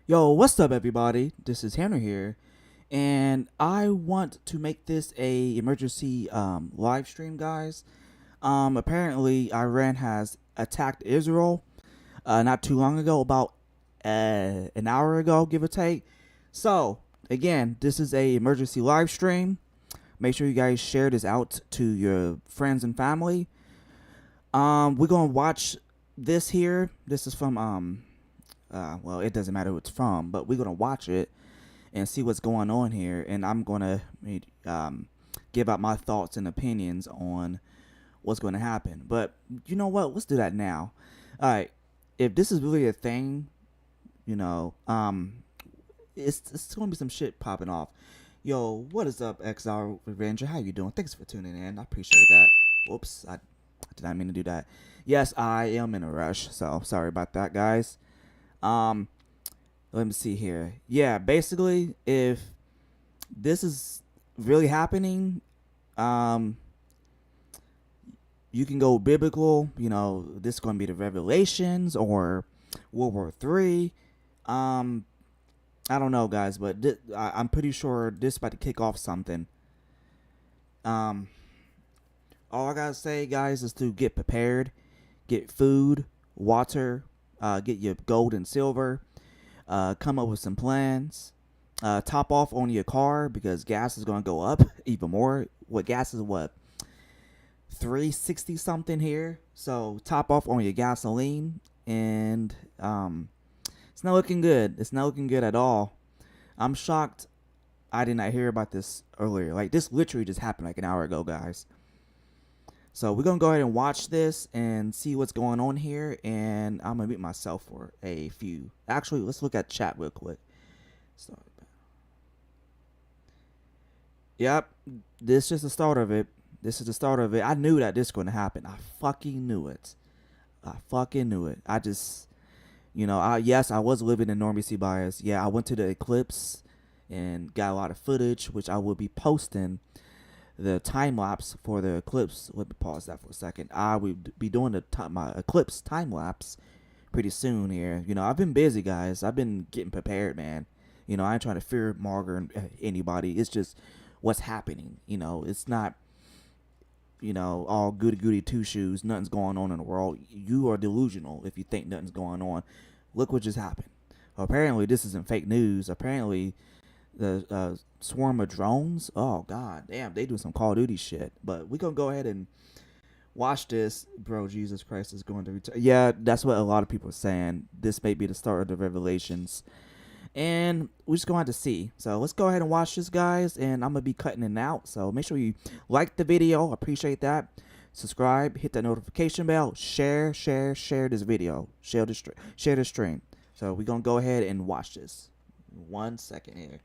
Yo, what's up, everybody? This is Henry here, and I want to make this a emergency live stream, guys. Apparently, Iran has attacked Israel not too long ago, about an hour ago, give or take. So, again, this is a emergency live stream. Make sure you guys share this out to your friends and family. We're gonna watch this here. This is from well, it doesn't matter who it's from, but we're gonna watch it and see what's going on here, and I'm gonna give out my thoughts and opinions on what's going to happen. But you know what? Let's do that now. All right. If this is really a thing, you know, it's gonna be some shit popping off. Yo, what is up, XR Revenger? How you doing? Thanks for tuning in. I appreciate that. Whoops, I did not mean to do that. Yes, I am in a rush, so sorry about that, guys. Um, Let me see here. Yeah, basically, if this is really happening, um, you can go biblical. You know, this is going to be the Revelations or World War III. Um, I don't know, guys, but I'm pretty sure this is about to kick off something. Um, all I gotta say, guys, is to get prepared, get food, water, get your gold and silver, come up with some plans, top off on your car because gas is gonna go up even more. What gas is what 360 something here, so top off on your gasoline, and it's not looking good. It's not looking good at all. I'm shocked I did not hear about this earlier. Like, this literally just happened like an hour ago, guys. So we're gonna go ahead and watch this and see what's going on here, and I'm gonna mute myself for a few. Actually, let's look at chat real quick. Sorry. Yep, this is the start of it. This is the start of it. I knew that this was gonna happen. I fucking knew it. I fucking knew it. I just, yes, I was living in Normandy bias. Yeah, I went to the eclipse and got a lot of footage, which I will be posting the time lapse for the eclipse. Let me pause that for a second. I will be doing my eclipse time lapse pretty soon here. I've been busy, guys. I've been getting prepared, man. I ain't trying to fear Margaret or anybody. It's just what's happening. It's not all goody goody two shoes. Nothing's going on in the world. You are delusional if you think nothing's going on. Look what just happened. Apparently, this isn't fake news. Apparently, the swarm of drones. Oh god, damn, they do some Call of Duty shit. But we gonna go ahead and watch this, bro. Jesus Christ is going to return. Yeah, that's what a lot of people are saying. This may be the start of the revelations, and we're just going to have to see. So let's go ahead and watch this, guys, and I'm gonna be cutting it out. So make sure you like the video. Appreciate that. Subscribe, hit that notification bell, share this video, share the stream. So we're gonna go ahead and watch this. 1 second here.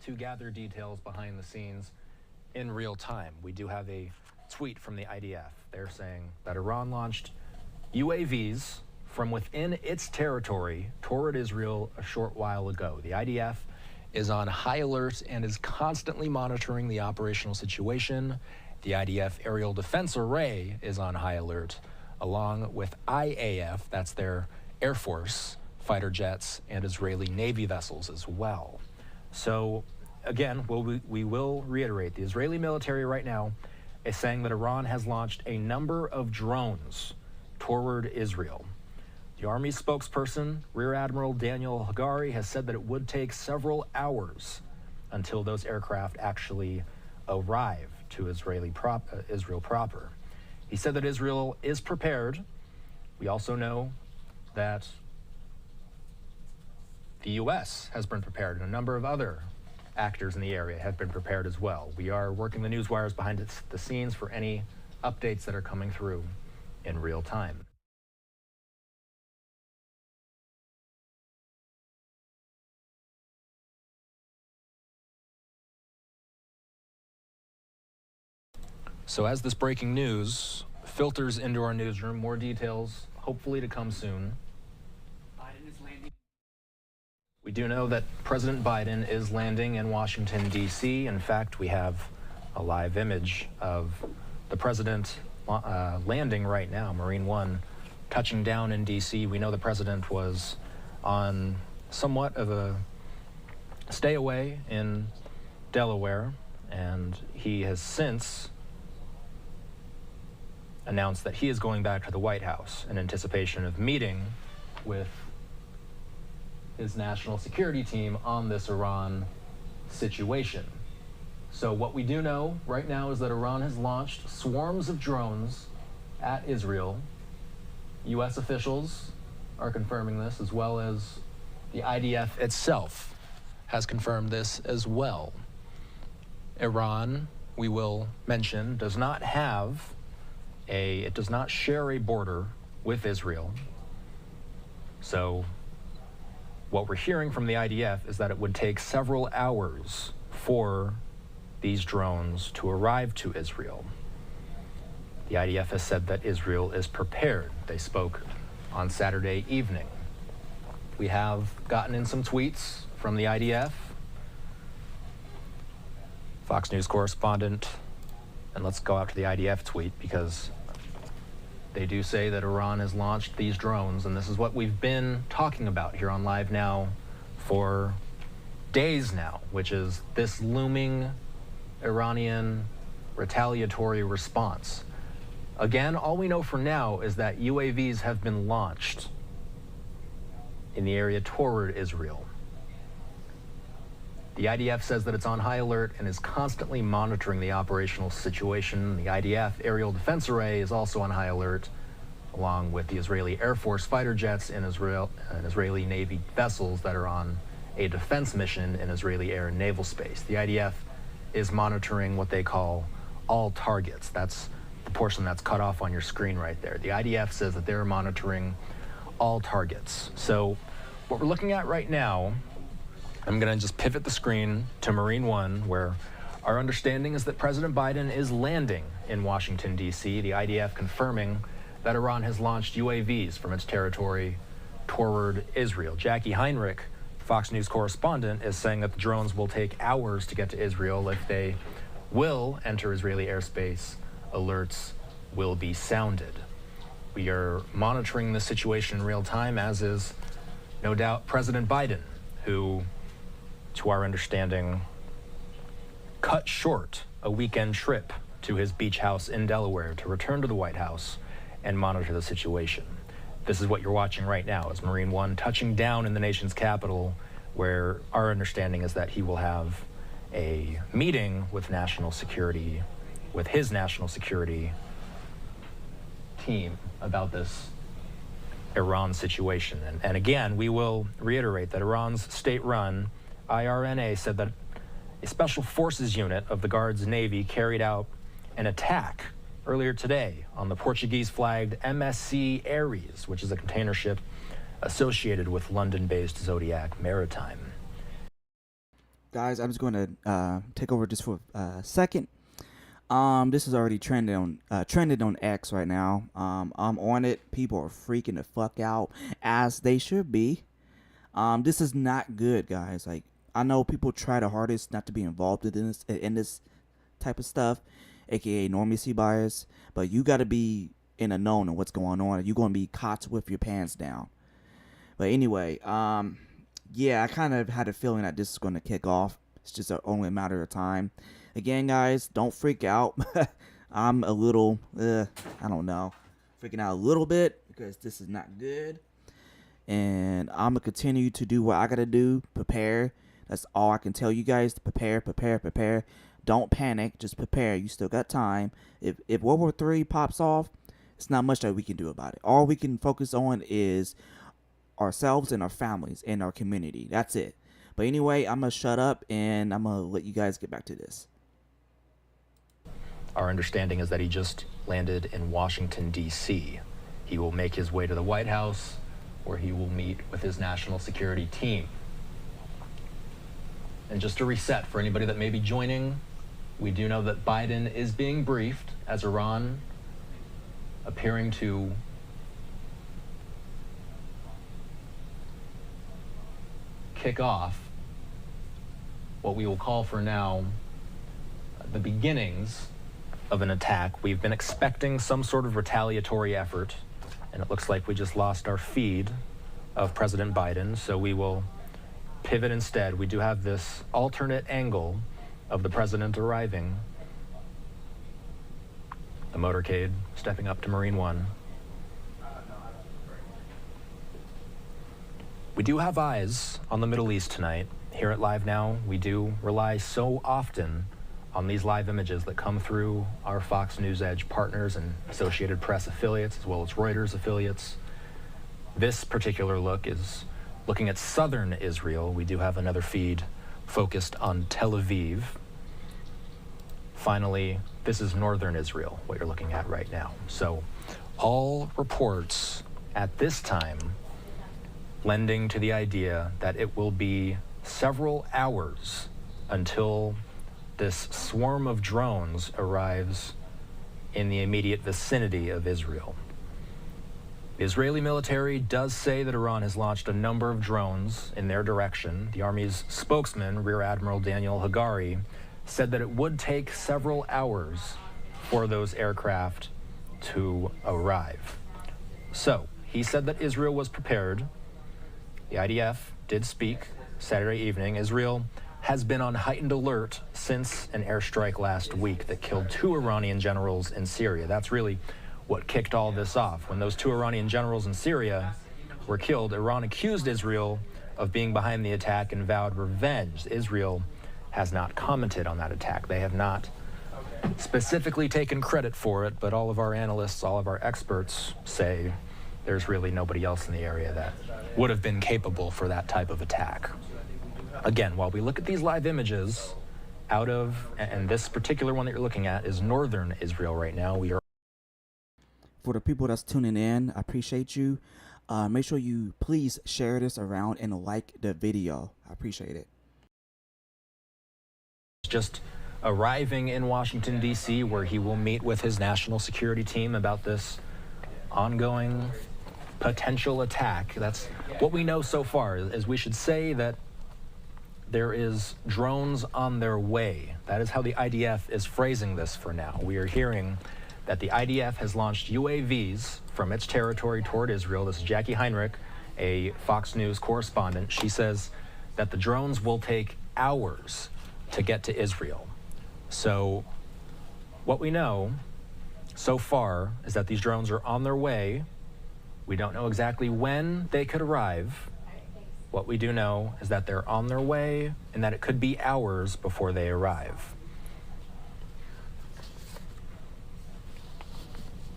To gather details behind the scenes in real time. We do have a tweet from the IDF. They're saying that Iran launched UAVs from within its territory toward Israel a short while ago. The IDF is on high alert and is constantly monitoring the operational situation. The IDF Aerial Defense Array is on high alert, along with IAF, that's their Air Force, fighter jets, and Israeli Navy vessels as well. So, again, we will reiterate, the Israeli military right now is saying that Iran has launched a number of drones toward Israel. The Army spokesperson, Rear Admiral Daniel Hagari, has said that it would take several hours until those aircraft actually arrive to Israel proper. He said that Israel is prepared. We also know that the U.S. has been prepared, and a number of other actors in the area have been prepared as well. We are working the news wires behind the scenes for any updates that are coming through in real time. So as this breaking news filters into our newsroom, more details hopefully to come soon. We do know that President Biden is landing in Washington, D.C. In fact, we have a live image of the president landing right now, Marine One, touching down in D.C. We know the president was on somewhat of a stay away in Delaware, and he has since announced that he is going back to the White House in anticipation of meeting with his national security team on this Iran situation. So what we do know right now is that Iran has launched swarms of drones at Israel. U.S. officials are confirming this, as well as the IDF itself has confirmed this as well. Iran, we will mention, does not share a border with Israel. So what we're hearing from the IDF is that it would take several hours for these drones to arrive to Israel. The IDF has said that Israel is prepared. They spoke on Saturday evening. We have gotten in some tweets from the IDF. Fox News correspondent, and let's go out to the IDF tweet because they do say that Iran has launched these drones, and this is what we've been talking about here on Live Now for days now, which is this looming Iranian retaliatory response. Again, all we know for now is that UAVs have been launched in the area toward Israel. The IDF says that it's on high alert and is constantly monitoring the operational situation. The IDF Aerial Defense Array is also on high alert, along with the Israeli Air Force fighter jets and Israeli Navy vessels that are on a defense mission in Israeli air and naval space. The IDF is monitoring what they call all targets. That's the portion that's cut off on your screen right there. The IDF says that they're monitoring all targets. So what we're looking at right now, I'm going to just pivot the screen to Marine One, where our understanding is that President Biden is landing in Washington, D.C., the IDF confirming that Iran has launched UAVs from its territory toward Israel. Jackie Heinrich, Fox News correspondent, is saying that the drones will take hours to get to Israel. If they will enter Israeli airspace, alerts will be sounded. We are monitoring the situation in real time, as is no doubt President Biden, who, to our understanding, cut short a weekend trip to his beach house in Delaware to return to the White House and monitor the situation. This is what you're watching right now, is Marine One touching down in the nation's capital, where our understanding is that he will have a meeting with his national security team about this Iran situation. And again, we will reiterate that Iran's state-run IRNA said that a special forces unit of the Guards Navy carried out an attack earlier today on the Portuguese-flagged MSC Ares, which is a container ship associated with London-based Zodiac Maritime. Guys, I'm just going to take over just for a second. This is already trending on X right now. I'm on it. People are freaking the fuck out, as they should be. This is not good, guys. Like, I know people try the hardest not to be involved in this type of stuff, aka normacy bias, but you got to be in a known of what's going on. You're going to be caught with your pants down. But anyway, yeah, I kind of had a feeling that this is going to kick off. It's just only a matter of time. Again, guys, don't freak out. I'm a little, I don't know, freaking out a little bit because this is not good. And I'm going to continue to do what I got to do, prepare. That's all I can tell you guys, to prepare. Don't panic, just prepare. You still got time. If World War III pops off, it's not much that we can do about it. All we can focus on is ourselves and our families and our community. That's it. But anyway, I'm going to shut up and I'm going to let you guys get back to this. Our understanding is that he just landed in Washington, D.C. He will make his way to the White House, where he will meet with his national security team. And just to reset for anybody that may be joining, we do know that Biden is being briefed as Iran appearing to kick off what we will call for now the beginnings of an attack. We've been expecting some sort of retaliatory effort And it looks like we just lost our feed of President Biden, so we will pivot instead. We do have this alternate angle of the president arriving. The motorcade stepping up to Marine One. We do have eyes on the Middle East tonight. Here at Live Now, we do rely so often on these live images that come through our Fox News Edge partners and Associated Press affiliates, as well as Reuters affiliates. This particular look is looking at southern Israel. We do have another feed focused on Tel Aviv. Finally, this is northern Israel, what you're looking at right now. So all reports at this time lending to the idea that it will be several hours until this swarm of drones arrives in the immediate vicinity of Israel. The Israeli military does say that Iran has launched a number of drones in their direction. The Army's spokesman, Rear Admiral Daniel Hagari, said that it would take several hours for those aircraft to arrive. So he said that Israel was prepared. The IDF did speak Saturday evening. Israel has been on heightened alert since an airstrike last week that killed 2 Iranian generals in Syria. That's really what kicked all this off. When those 2 Iranian generals in Syria were killed, Iran accused Israel of being behind the attack and vowed revenge. Israel has not commented on that attack. They have not specifically taken credit for it, but all of our analysts, all of our experts say there's really nobody else in the area that would have been capable for that type of attack. Again, while we look at these live images out of, and this particular one that you're looking at is northern Israel right now. We are. For the people that's tuning in, I appreciate you. Make sure you please share this around and like the video. I appreciate it. Just arriving in Washington, D.C., where he will meet with his national security team about this ongoing potential attack. That's what we know so far, is we should say that there is drones on their way. That is how the IDF is phrasing this for now. We are hearing that the IDF has launched UAVs from its territory toward Israel. This is Jackie Heinrich, a Fox News correspondent. She says that the drones will take hours to get to Israel. So what we know so far is that these drones are on their way. We don't know exactly when they could arrive. What we do know is that they're on their way and that it could be hours before they arrive.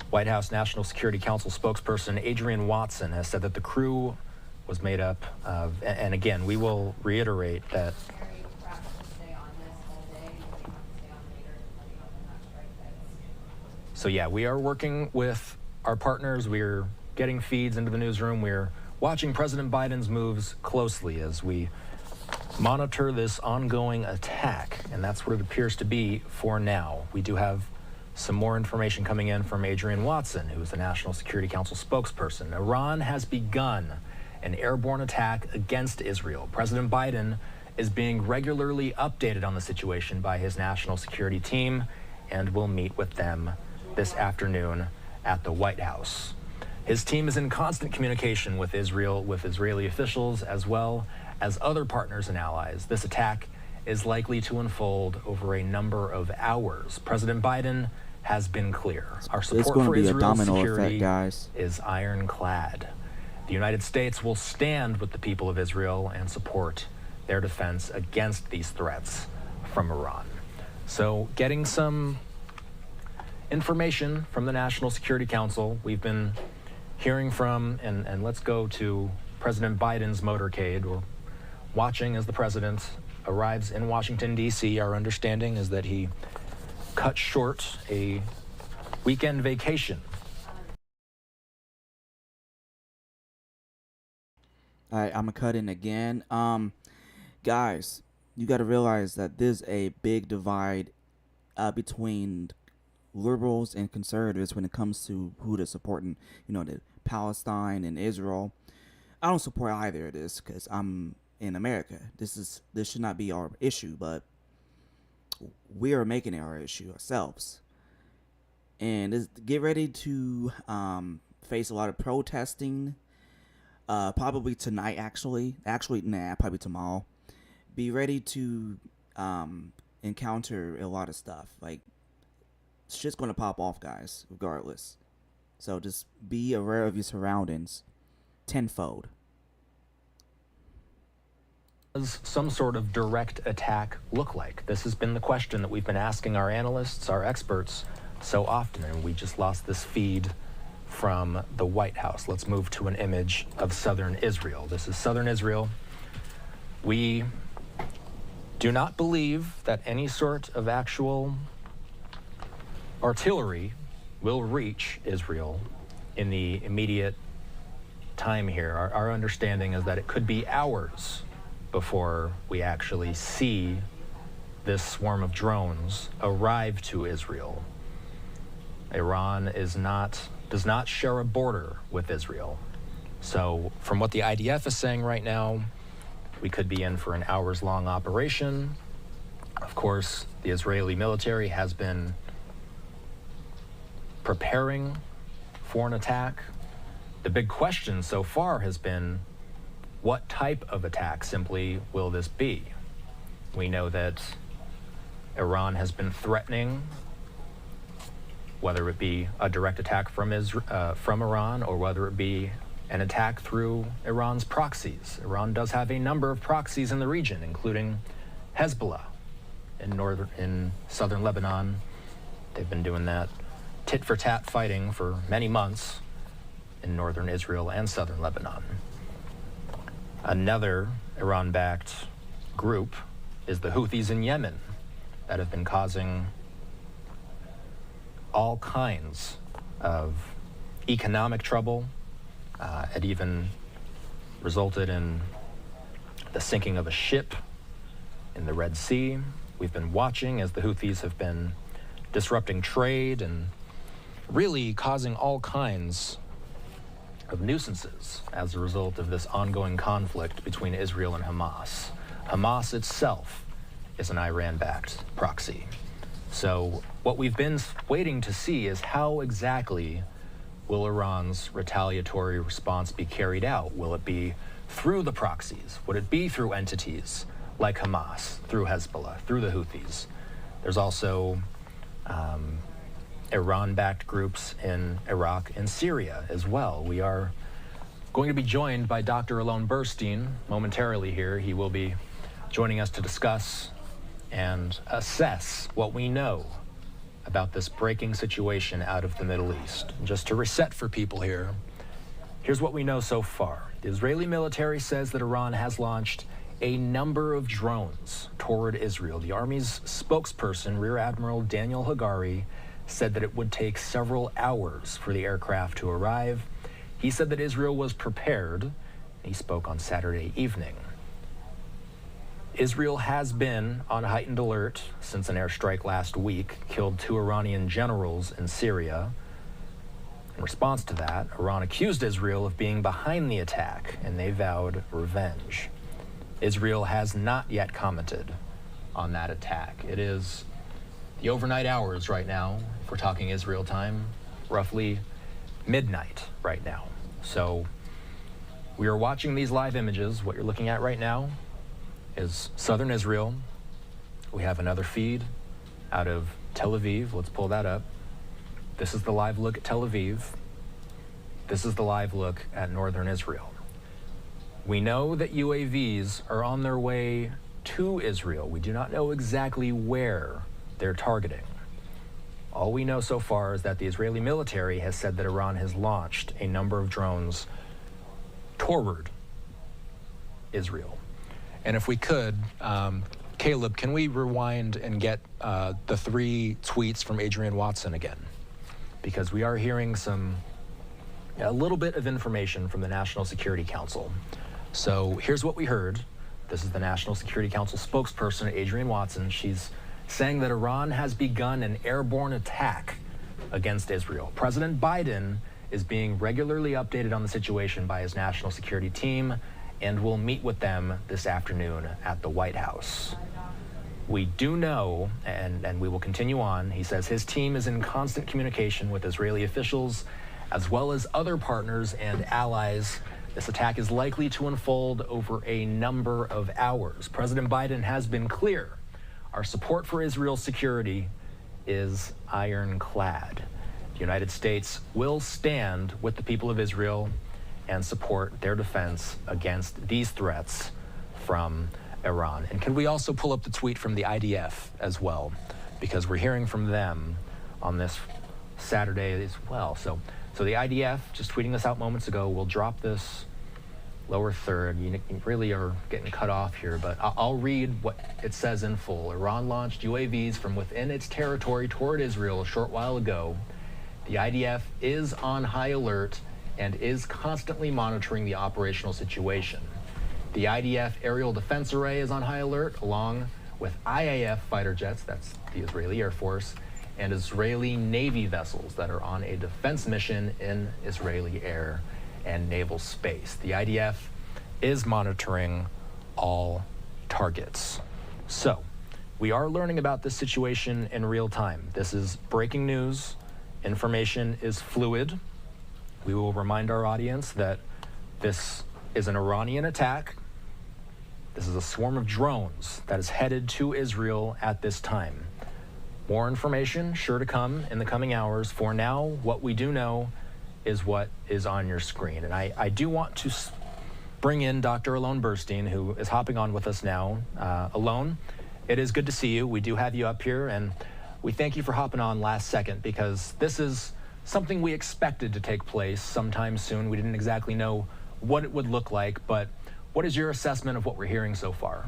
White House National Security Council spokesperson Adrian Watson has said that the crew was made up of, and again, we will reiterate that so yeah, we are working with our partners. We're getting feeds into the newsroom. We're watching President Biden's moves closely as we monitor this ongoing attack, and that's what it appears to be for now. We do have some more information coming in from Adrian Watson, who is the National Security Council spokesperson. Iran has begun an airborne attack against Israel. President Biden is being regularly updated on the situation by his national security team and will meet with them this afternoon at the White House. His team is in constant communication with Israel, with Israeli officials, as well as other partners and allies. This attack is likely to unfold over a number of hours. President Biden has been clear. Our support for Israel's security is ironclad. The United States will stand with the people of Israel and support their defense against these threats from Iran. So getting some information from the National Security Council. We've been hearing from, and let's go to President Biden's motorcade. We're watching as the president arrives in Washington, D.C. Our understanding is that he cut short a weekend vacation. All right, I'm gonna cut in again. Guys, you got to realize that there's a big divide between liberals and conservatives when it comes to who they're supporting. You know, the Palestine and Israel. I don't support either of this because I'm in America. This should not be our issue, but we are making it our issue ourselves. And get ready to face a lot of protesting. Probably tonight, actually. Probably tomorrow. Be ready to encounter a lot of stuff. Like, shit's gonna pop off, guys, regardless. So just be aware of your surroundings tenfold. Does some sort of direct attack look like? This has been the question that we've been asking our analysts, our experts, so often, and we just lost this feed from the White House. Let's move to an image of southern Israel. This is southern Israel. We do not believe that any sort of actual artillery will reach Israel in the immediate time here. Our understanding is that it could be hours before we actually see this swarm of drones arrive to Israel. Iran does not share a border with Israel. So from what the IDF is saying right now, we could be in for an hours-long operation. Of course, the Israeli military has been preparing for an attack. The big question so far has been, what type of attack simply will this be? We know that Iran has been threatening, whether it be a direct attack from Iran or whether it be an attack through Iran's proxies. Iran does have a number of proxies in the region, including Hezbollah in southern Lebanon. They've been doing that tit-for-tat fighting for many months in northern Israel and southern Lebanon. Another Iran-backed group is the Houthis in Yemen that have been causing all kinds of economic trouble. It even resulted in the sinking of a ship in the Red Sea. We've been watching as the Houthis have been disrupting trade and really causing all kinds of nuisances as a result of this ongoing conflict between Israel and Hamas. Hamas itself is an Iran-backed proxy. So what we've been waiting to see is how exactly will Iran's retaliatory response be carried out? Will it be through the proxies? Would it be through entities like Hamas, through Hezbollah, through the Houthis? There's also Iran-backed groups in Iraq and Syria as well. We are going to be joined by Dr. Alon Burstein momentarily here. He will be joining us to discuss and assess what we know about this breaking situation out of the Middle East. Just to reset for people here, here's what we know so far. The Israeli military says that Iran has launched a number of drones toward Israel. The Army's spokesperson, Rear Admiral Daniel Hagari, said that it would take several hours for the aircraft to arrive. He said that Israel was prepared. He spoke on Saturday evening. Israel has been on heightened alert since an airstrike last week killed 2 Iranian generals in Syria. In response to that, Iran accused Israel of being behind the attack, and they vowed revenge. Israel has not yet commented on that attack. It is the overnight hours right now, if we're talking Israel time, roughly midnight right now. So we are watching these live images. What you're looking at right now is southern Israel. We have another feed out of Tel Aviv. Let's pull that up. This is the live look at Tel Aviv. This is the live look at northern Israel. We know that UAVs are on their way to Israel. We do not know exactly where they're targeting. All we know so far is that the Israeli military has said that Iran has launched a number of drones toward Israel. And if we could, Caleb, can we rewind and get the 3 tweets from Adrian Watson again? Because we are hearing a little bit of information from the National Security Council. So here's what we heard. This is the National Security Council spokesperson, Adrian Watson. She's saying that Iran has begun an airborne attack against Israel. President Biden is being regularly updated on the situation by his national security team and will meet with them this afternoon at the White House. We do know, and we will continue on, he says his team is in constant communication with Israeli officials as well as other partners and allies. This attack is likely to unfold over a number of hours. President Biden has been clear. Our support for Israel's security is ironclad. The United States will stand with the people of Israel and support their defense against these threats from Iran. And can we also pull up the tweet from the IDF as well? Because we're hearing from them on this Saturday as well. So the IDF, just tweeting this out moments ago, will drop this lower third. You really are getting cut off here, but I'll read what it says in full. Iran launched UAVs from within its territory toward Israel a short while ago. The IDF is on high alert and is constantly monitoring the operational situation. The IDF Aerial Defense Array is on high alert, along with IAF fighter jets, that's the Israeli Air Force, and Israeli Navy vessels that are on a defense mission in Israeli air and naval space. The IDF is monitoring all targets. So, we are learning about this situation in real time. This is breaking news. Information is fluid. We will remind our audience that this is an Iranian attack. This is a swarm of drones that is headed to Israel at this time. More information sure to come in the coming hours. For now, what we do know is what is on your screen. And I do want to bring in Dr. Alon Burstein, who is hopping on with us now. Alon, it is good to see you. We do have you up here, and we thank you for hopping on last second, because this is something we expected to take place sometime soon. We didn't exactly know what it would look like, but what is your assessment of what we're hearing so far?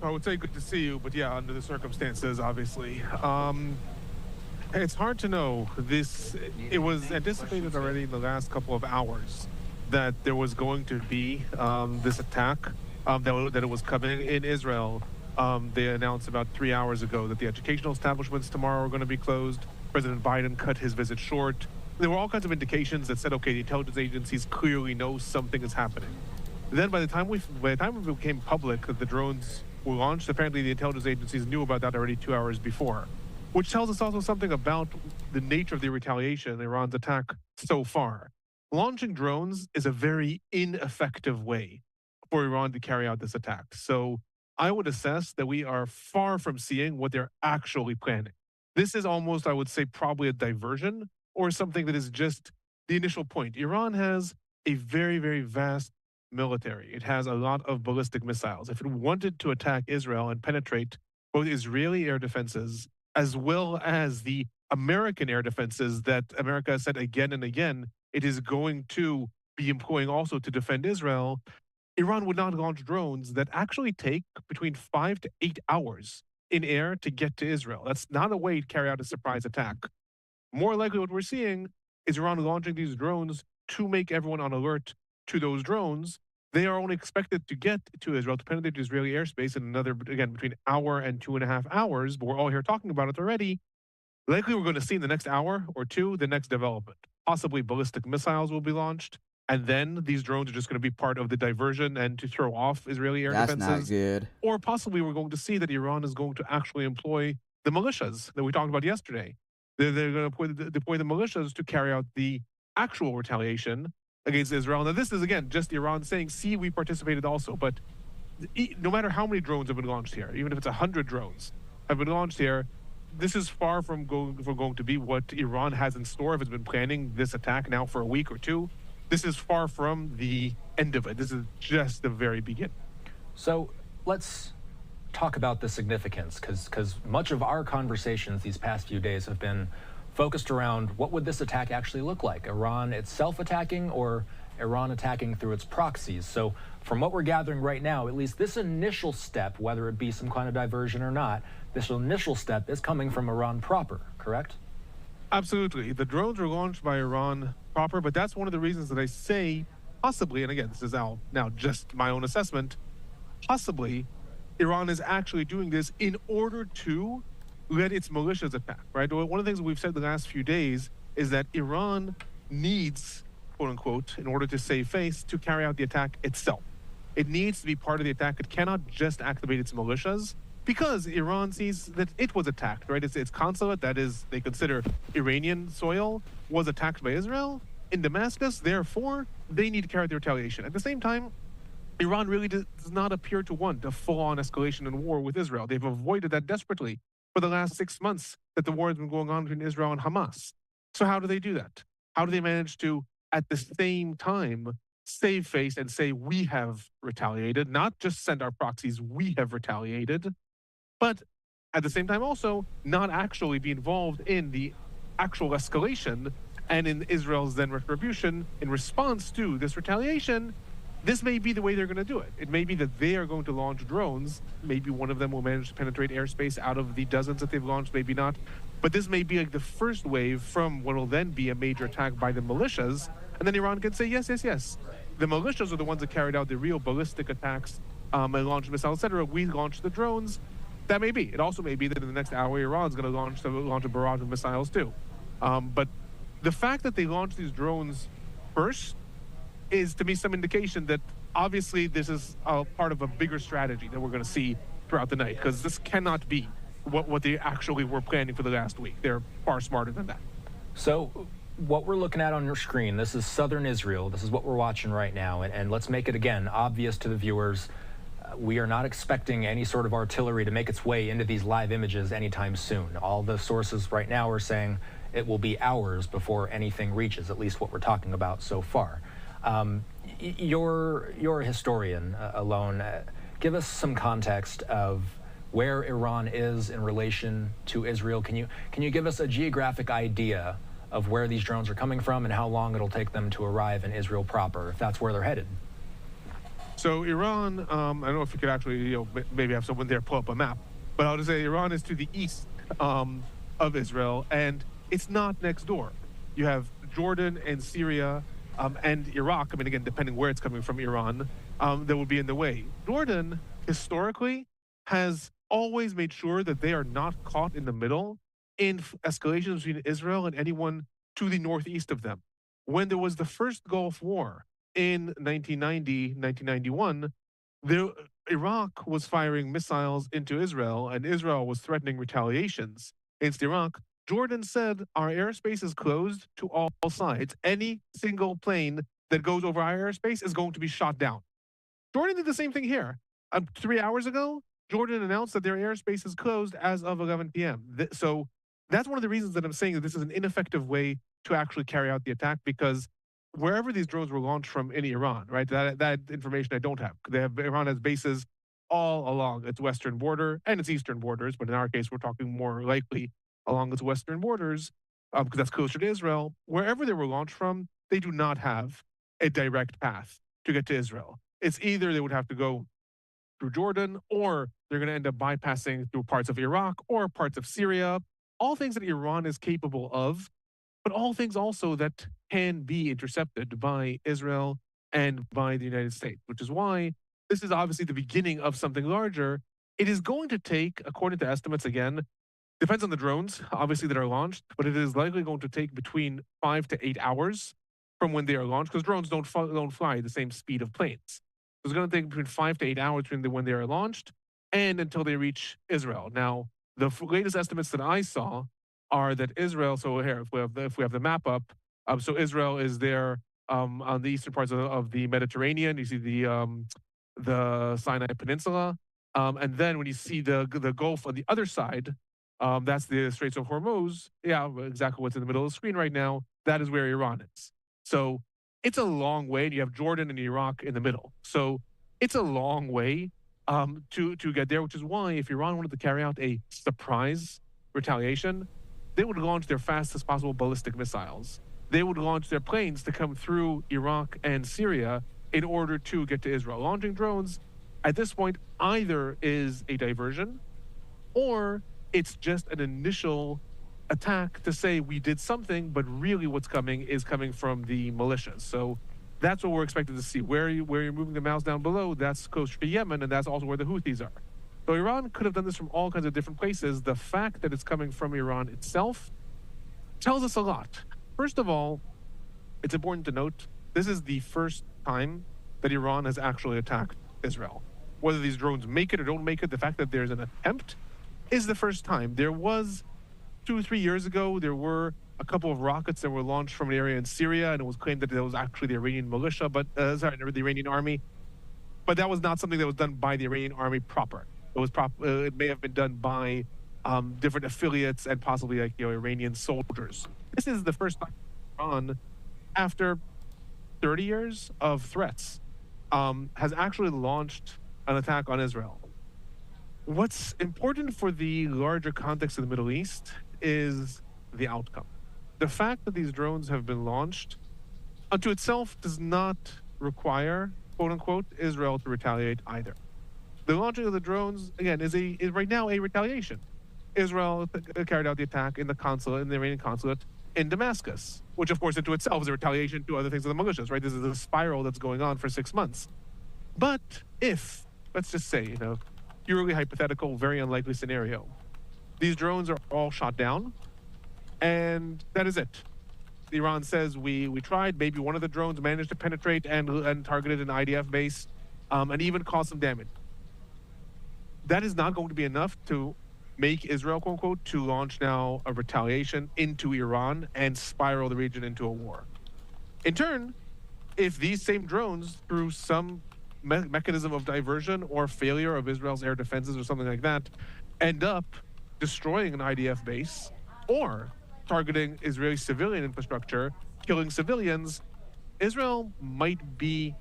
I would say good to see you, but yeah, under the circumstances, obviously. It's hard to know. It was anticipated already in the last couple of hours that there was going to be this attack, that it was coming in Israel. They announced about 3 hours ago that the educational establishments tomorrow are going to be closed. President Biden cut his visit short. There were all kinds of indications that said, okay, the intelligence agencies clearly know something is happening. Then by the time it became public that the drones were launched, apparently the intelligence agencies knew about that already 2 hours before, which tells us also something about the nature of the retaliation, Iran's attack so far. Launching drones is a very ineffective way for Iran to carry out this attack. So I would assess that we are far from seeing what they're actually planning. This is almost, I would say, probably a diversion or something that is just the initial point. Iran has a very, very vast military. It has a lot of ballistic missiles. If it wanted to attack Israel and penetrate both Israeli air defenses as well as the American air defenses that America has said again and again it is going to be employing also to defend Israel, Iran would not launch drones that actually take between 5 to 8 hours in air to get to Israel. That's not a way to carry out a surprise attack. More likely what we're seeing is Iran launching these drones to make everyone on alert to those drones. They are only expected to get to Israel, to penetrate Israeli airspace in another, again, between an hour and 2.5 hours, but we're all here talking about it already. Likely we're going to see in the next hour or two the next development. Possibly ballistic missiles will be launched, and then these drones are just going to be part of the diversion and to throw off Israeli air defenses. That's not good. Or possibly we're going to see that Iran is going to actually employ the militias that we talked about yesterday. They're going to deploy the militias to carry out the actual retaliation against Israel. Now, this is, again, just Iran saying, see, we participated also. But no matter how many drones have been launched here, even if it's 100 drones have been launched here, this is far from going to be what Iran has in store if it's been planning this attack now for a week or two. This is far from the end of it. This is just the very beginning. So let's talk about the significance, because much of our conversations these past few days have been focused around what would this attack actually look like? Iran itself attacking or Iran attacking through its proxies? So from what we're gathering right now, at least this initial step, whether it be some kind of diversion or not, this initial step is coming from Iran proper, correct? Absolutely. The drones were launched by Iran proper, but that's one of the reasons that I say possibly, and again, this is now just my own assessment, possibly Iran is actually doing this in order to let its militias attack, right? One of the things that we've said the last few days is that Iran needs, quote unquote, in order to save face, to carry out the attack itself. It needs to be part of the attack. It cannot just activate its militias because Iran sees that it was attacked, right? Its consulate, that is, they consider Iranian soil, was attacked by Israel in Damascus. Therefore, they need to carry out the retaliation. At the same time, Iran really does not appear to want a full-on escalation in war with Israel. They've avoided that desperately for the last 6 months that the war has been going on between Israel and Hamas. So how do they do that? How do they manage to, at the same time, save face and say, we have retaliated, not just send our proxies, we have retaliated, but at the same time also not actually be involved in the actual escalation and in Israel's then retribution in response to this retaliation? This may be the way they're going to do it. It may be that they are going to launch drones. Maybe one of them will manage to penetrate airspace out of the dozens that they've launched, maybe not. But this may be like the first wave from what will then be a major attack by the militias. And then Iran can say, yes, yes, yes. The militias are the ones that carried out the real ballistic attacks and launched missiles, etc. We launched the drones. That may be. It also may be that in the next hour, Iran's going to launch a barrage of missiles too. But the fact that they launched these drones first is, to me, some indication that obviously this is a part of a bigger strategy that we're going to see throughout the night, because this cannot be what they actually were planning for the last week. They're far smarter than that. So what we're looking at on your screen, this is southern Israel. This is what we're watching right now. And let's make it, again, obvious to the viewers. We are not expecting any sort of artillery to make its way into these live images anytime soon. All the sources right now are saying it will be hours before anything reaches, at least what we're talking about so far. You're a historian, Alon. Give us some context of where Iran is in relation to Israel. Can you give us a geographic idea of where these drones are coming from and how long it'll take them to arrive in Israel proper, if that's where they're headed? So Iran, I don't know if you could actually, maybe have someone there pull up a map, but I'll just say Iran is to the east of Israel, and it's not next door. You have Jordan and Syria and Iraq. I mean, again, depending where it's coming from, Iran, that will be in the way. Jordan, historically, has always made sure that they are not caught in the middle in escalations between Israel and anyone to the northeast of them. When there was the first Gulf War in 1990, 1991, Iraq was firing missiles into Israel, and Israel was threatening retaliations against Iraq. Jordan said, our airspace is closed to all sides. Any single plane that goes over our airspace is going to be shot down. Jordan did the same thing here. 3 hours ago, Jordan announced that their airspace is closed as of 11 p.m. So that's one of the reasons that I'm saying that this is an ineffective way to actually carry out the attack, because wherever these drones were launched from in Iran, right, that information I don't have. Iran has bases all along its western border and its eastern borders, but in our case, we're talking more likely along its western borders, because that's closer to Israel. Wherever they were launched from, they do not have a direct path to get to Israel. It's either they would have to go through Jordan, or they're going to end up bypassing through parts of Iraq or parts of Syria, all things that Iran is capable of, but all things also that can be intercepted by Israel and by the United States, which is why this is obviously the beginning of something larger. It is going to take, according to estimates again, depends on the drones, obviously, that are launched, but it is likely going to take between 5 to 8 hours from when they are launched, because drones don't fly at the same speed of planes. It's going to take between 5 to 8 hours between when they are launched and until they reach Israel. Now, the latest estimates that I saw are that Israel, so here, if we have the map up, so Israel is there on the eastern parts of the Mediterranean. You see the Sinai Peninsula, and then when you see the Gulf on the other side, that's the Straits of Hormuz. Yeah, exactly what's in the middle of the screen right now. That is where Iran is. So it's a long way, and you have Jordan and Iraq in the middle. So it's a long way to get there, which is why if Iran wanted to carry out a surprise retaliation, they would launch their fastest possible ballistic missiles. They would launch their planes to come through Iraq and Syria in order to get to Israel. Launching drones at this point either is a diversion, or it's just an initial attack to say we did something, but really what's coming is coming from the militias. So that's what we're expected to see. Where you're moving the mouse down below, that's closer to Yemen, and that's also where the Houthis are. So Iran could have done this from all kinds of different places. The fact that it's coming from Iran itself tells us a lot. First of all, it's important to note, this is the first time that Iran has actually attacked Israel. Whether these drones make it or don't make it, the fact that there's an attempt is the first time. There was 2 or 3 years ago, there were a couple of rockets that were launched from an area in Syria, and it was claimed that it was actually the Iranian militia, the Iranian army. But that was not something that was done by the Iranian army proper. It may have been done by different affiliates and possibly Iranian soldiers. This is the first time Iran, after 30 years of threats, has actually launched an attack on Israel. What's important for the larger context of the Middle East is the outcome. The fact that these drones have been launched unto itself does not require, quote unquote, Israel to retaliate either. The launching of the drones, again, is right now a retaliation. Israel carried out the attack in the Iranian consulate in Damascus, which of course into itself is a retaliation to other things of the militias, right? This is a spiral that's going on for 6 months. But if, let's just say, purely hypothetical, very unlikely scenario, these drones are all shot down, and that is it. Iran says we tried, maybe one of the drones managed to penetrate and targeted an IDF base, and even caused some damage. That is not going to be enough to make Israel, quote unquote, to launch now a retaliation into Iran and spiral the region into a war. In turn, if these same drones, through some mechanism of diversion or failure of Israel's air defenses or something like that, end up destroying an IDF base or targeting Israeli civilian infrastructure, killing civilians, Israel might be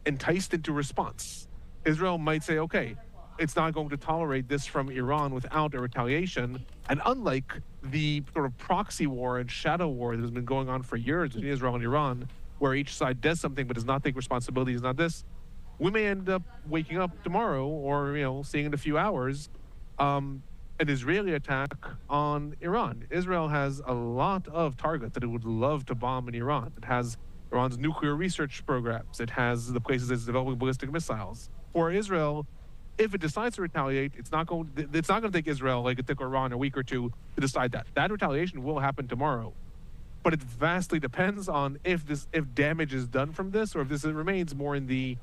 enticed into response. Israel might say, okay, it's not going to tolerate this from Iran without a retaliation. And unlike the sort of proxy war and shadow war that has been going on for years between Israel and Iran, where each side does something but does not take responsibility, is not this, we may end up waking up tomorrow or, seeing in a few hours, an Israeli attack on Iran. Israel has a lot of targets that it would love to bomb in Iran. It has Iran's nuclear research programs. It has the places it's developing ballistic missiles. For Israel, if it decides to retaliate, it's not going to take Israel like it took Iran a week or two to decide that. That retaliation will happen tomorrow. But it vastly depends on if damage is done from this, or if this remains more in the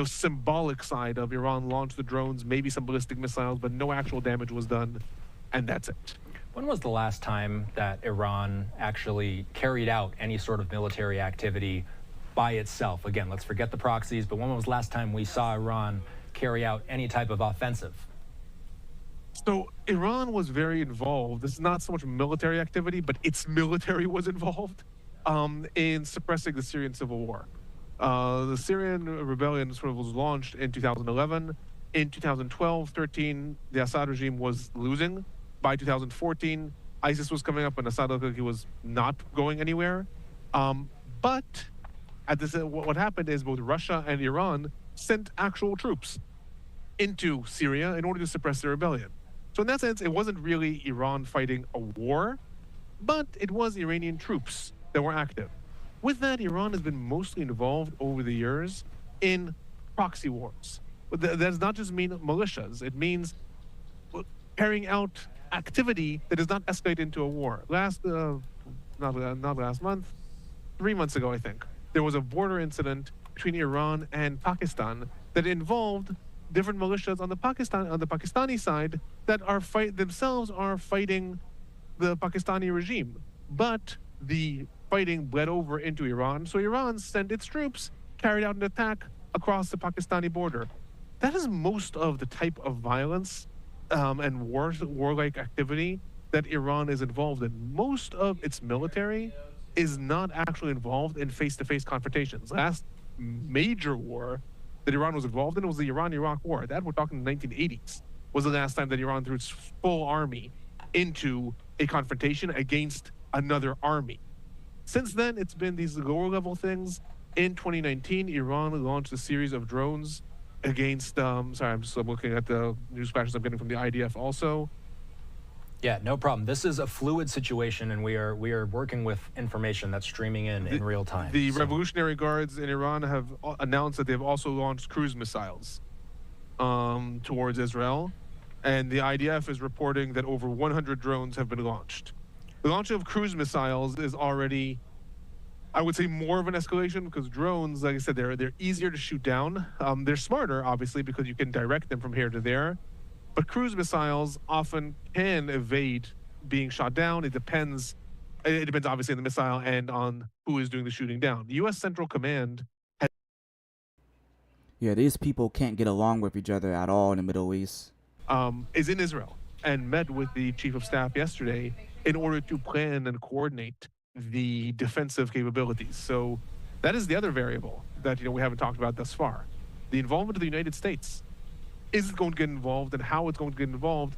symbolic side of Iran launched the drones, maybe some ballistic missiles, but no actual damage was done, and that's it. When was the last time that Iran actually carried out any sort of military activity by itself? Again, let's forget the proxies, but when was the last time we saw Iran carry out any type of offensive? So Iran was very involved. This is not so much military activity, but its military was involved in suppressing the Syrian civil war. The Syrian rebellion sort of was launched in 2011. In 2012-13, the Assad regime was losing. By 2014, ISIS was coming up, and Assad looked like he was not going anywhere. But what happened is both Russia and Iran sent actual troops into Syria in order to suppress the rebellion. So in that sense, it wasn't really Iran fighting a war, but it was Iranian troops that were active. With that, Iran has been mostly involved over the years in proxy wars. But that does not just mean militias. It means carrying out activity that does not escalate into a war. Not last month, 3 months ago, I think, there was a border incident between Iran and Pakistan that involved different militias on the Pakistani side that are fighting the Pakistani regime. But the fighting bled over into Iran, so Iran sent its troops, carried out an attack across the Pakistani border. That is most of the type of violence and warlike activity that Iran is involved in. Most of its military is not actually involved in face-to-face confrontations. Last major war that Iran was involved in was the Iran-Iraq War. That, we're talking the 1980s, was the last time that Iran threw its full army into a confrontation against another army. Since then, it's been these lower-level things. In 2019, Iran launched a series of drones against, I'm just looking at the news flashes I'm getting from the IDF also. Yeah, no problem. This is a fluid situation, and we are working with information that's streaming in real time. The Revolutionary Guards in Iran have announced that they've also launched cruise missiles towards Israel, and the IDF is reporting that over 100 drones have been launched. The launch of cruise missiles is already I would say more of an escalation because drones, like I said, they're easier to shoot down. They're smarter, obviously, because you can direct them from here to there. But cruise missiles often can evade being shot down. It depends. It depends, obviously, on the missile and on who is doing the shooting down. The U.S. Central Command Yeah, these people can't get along with each other at all in the Middle East. is in Israel and met with the chief of staff yesterday in order to plan and coordinate the defensive capabilities. So that is the other variable that we haven't talked about thus far. The involvement of the United States. Is it going to get involved, and how it's going to get involved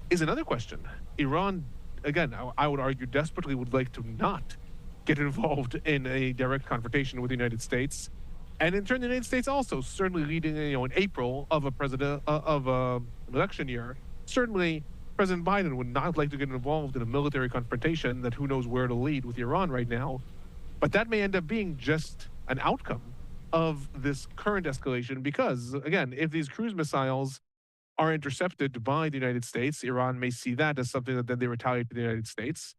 is another question. Iran, again, I would argue, desperately would like to not get involved in a direct confrontation with the United States. And in turn, the United States also certainly leading, in April of an election year, certainly President Biden would not like to get involved in a military confrontation that who knows where to lead with Iran right now. But that may end up being just an outcome of this current escalation because, again, if these cruise missiles are intercepted by the United States, Iran may see that as something that then they retaliate to the United States.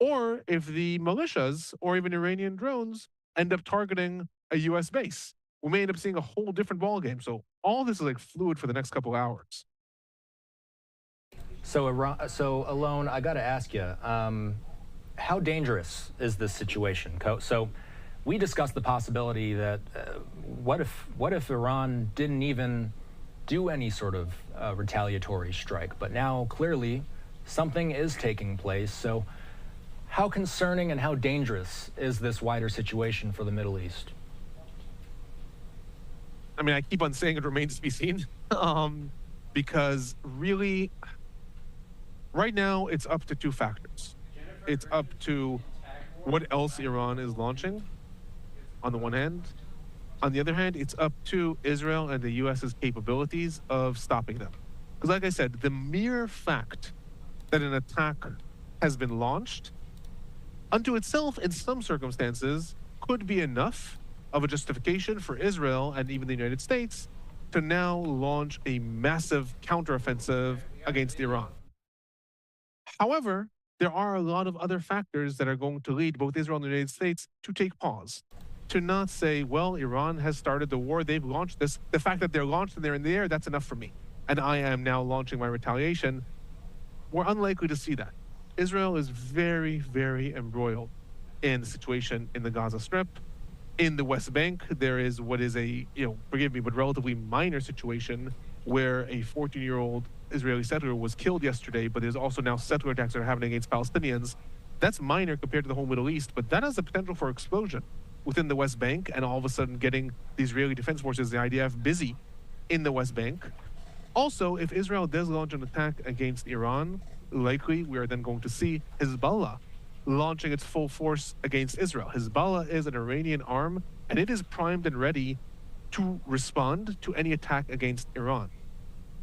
Or if the militias or even Iranian drones end up targeting a U.S. base, we may end up seeing a whole different ballgame. So all this is like fluid for the next couple hours. So, Alone, I got to ask you, how dangerous is this situation? So we discussed the possibility that what if Iran didn't even do any sort of retaliatory strike, but now clearly something is taking place. So how concerning and how dangerous is this wider situation for the Middle East? I mean, I keep on saying it remains to be seen because really right now it's up to two factors. It's up to what else Iran is launching on the one hand. On the other hand, it's up to Israel and the U.S.'s capabilities of stopping them. Because like I said, the mere fact that an attack has been launched unto itself in some circumstances could be enough of a justification for Israel and even the United States to now launch a massive counteroffensive against Iran. However, there are a lot of other factors that are going to lead both Israel and the United States to take pause, to not say, well, Iran has started the war, they've launched this. The fact that they're launched and they're in the air, that's enough for me. And I am now launching my retaliation. We're unlikely to see that. Israel is very, very embroiled in the situation in the Gaza Strip. In the West Bank, there is what is a, forgive me, but relatively minor situation where a 14-year-old Israeli settler was killed yesterday, but there's also now settler attacks that are happening against Palestinians. That's minor compared to the whole Middle East, but that has the potential for explosion within the West Bank and all of a sudden getting the Israeli Defense Forces, the IDF, busy in the West Bank. Also, if Israel does launch an attack against Iran, likely we are then going to see Hezbollah launching its full force against Israel. Hezbollah is an Iranian arm, and it is primed and ready to respond to any attack against Iran.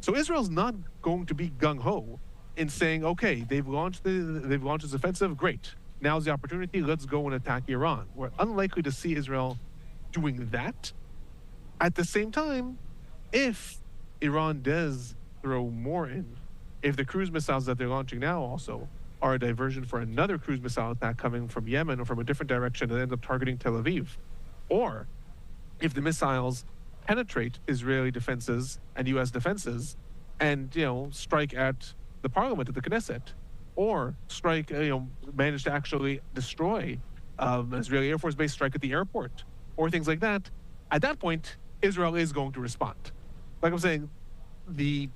So Israel's not going to be gung-ho in saying, okay, they've launched this offensive, great. Now's the opportunity, let's go and attack Iran. We're unlikely to see Israel doing that. At the same time, if Iran does throw more in, if the cruise missiles that they're launching now also are a diversion for another cruise missile attack coming from Yemen or from a different direction that ends up targeting Tel Aviv, or if the missiles penetrate Israeli defenses and U.S. defenses and, strike at the parliament, at the Knesset, or strike, manage to actually destroy an Israeli Air Force base, strike at the airport, or things like that, at that point, Israel is going to respond. Like I'm saying, the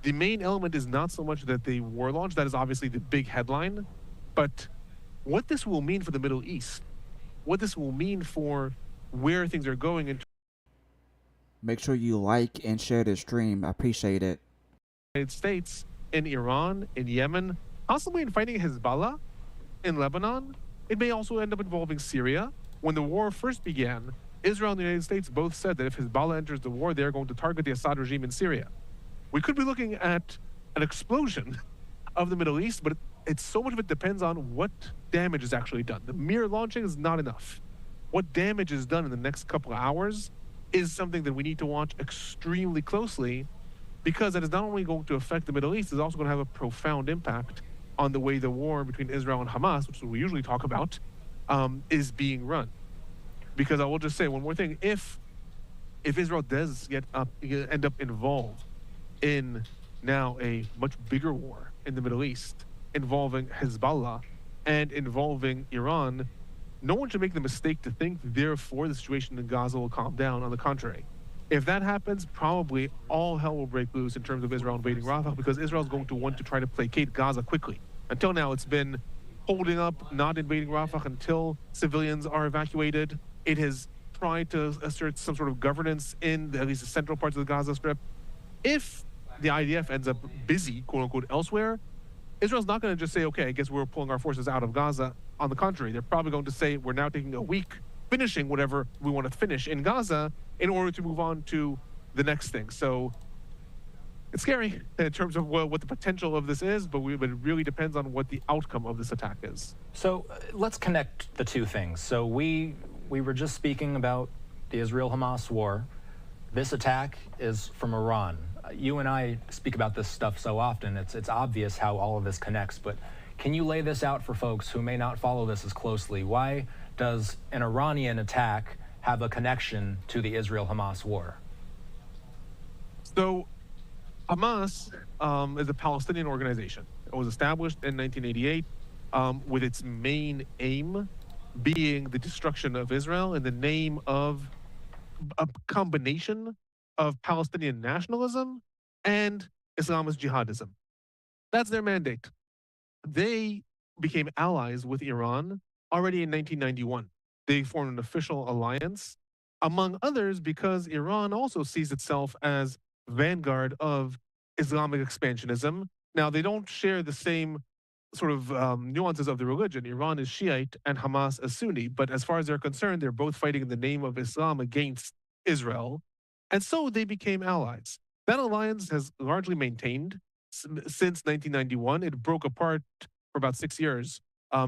main element is not so much that they war launch, that is obviously the big headline, but what this will mean for the Middle East, what this will mean for where things are going in Make sure you like and share the stream. I appreciate it. the United States, in Iran, in Yemen, possibly in fighting Hezbollah in Lebanon. It may also end up involving Syria. When the war first began, Israel and the United States both said that if Hezbollah enters the war, they're going to target the Assad regime in Syria. We could be looking at an explosion of the Middle East, but it's so much of it depends on what damage is actually done. The mere launching is not enough. What damage is done in the next couple of hours is something that we need to watch extremely closely, because that is not only going to affect the Middle East, it's also going to have a profound impact on the way the war between Israel and Hamas, which is what we usually talk about, is being run. Because I will just say one more thing: if Israel does end up involved in now a much bigger war in the Middle East involving Hezbollah and involving Iran, no one should make the mistake to think, therefore, the situation in Gaza will calm down. On the contrary, if that happens, probably all hell will break loose in terms of Israel invading Rafah, because Israel is going to want to try to placate Gaza quickly. Until now, it's been holding up, not invading Rafah until civilians are evacuated. It has tried to assert some sort of governance in at least the central parts of the Gaza Strip. If the IDF ends up busy, quote unquote, elsewhere, Israel's not going to just say, okay, I guess we're pulling our forces out of Gaza. On the contrary, they're probably going to say, we're now taking a week, finishing whatever we want to finish in Gaza in order to move on to the next thing. So it's scary in terms of what the potential of this is, but it really depends on what the outcome of this attack is. So let's connect the two things. So we were just speaking about the Israel-Hamas war. This attack is from Iran. You and I speak about this stuff so often, it's obvious how all of this connects, but can you lay this out for folks who may not follow this as closely? Why does an Iranian attack have a connection to the Israel-Hamas war? So Hamas is a Palestinian organization. It was established in 1988 with its main aim being the destruction of Israel in the name of a combination of Palestinian nationalism and Islamist jihadism. That's their mandate. They became allies with Iran already in 1991. They formed an official alliance, among others, because Iran also sees itself as vanguard of Islamic expansionism. Now, they don't share the same sort of nuances of the religion. Iran is Shiite and Hamas is Sunni, but as far as they're concerned, they're both fighting in the name of Islam against Israel. And so they became allies. That alliance has largely maintained since 1991. It broke apart for about 6 years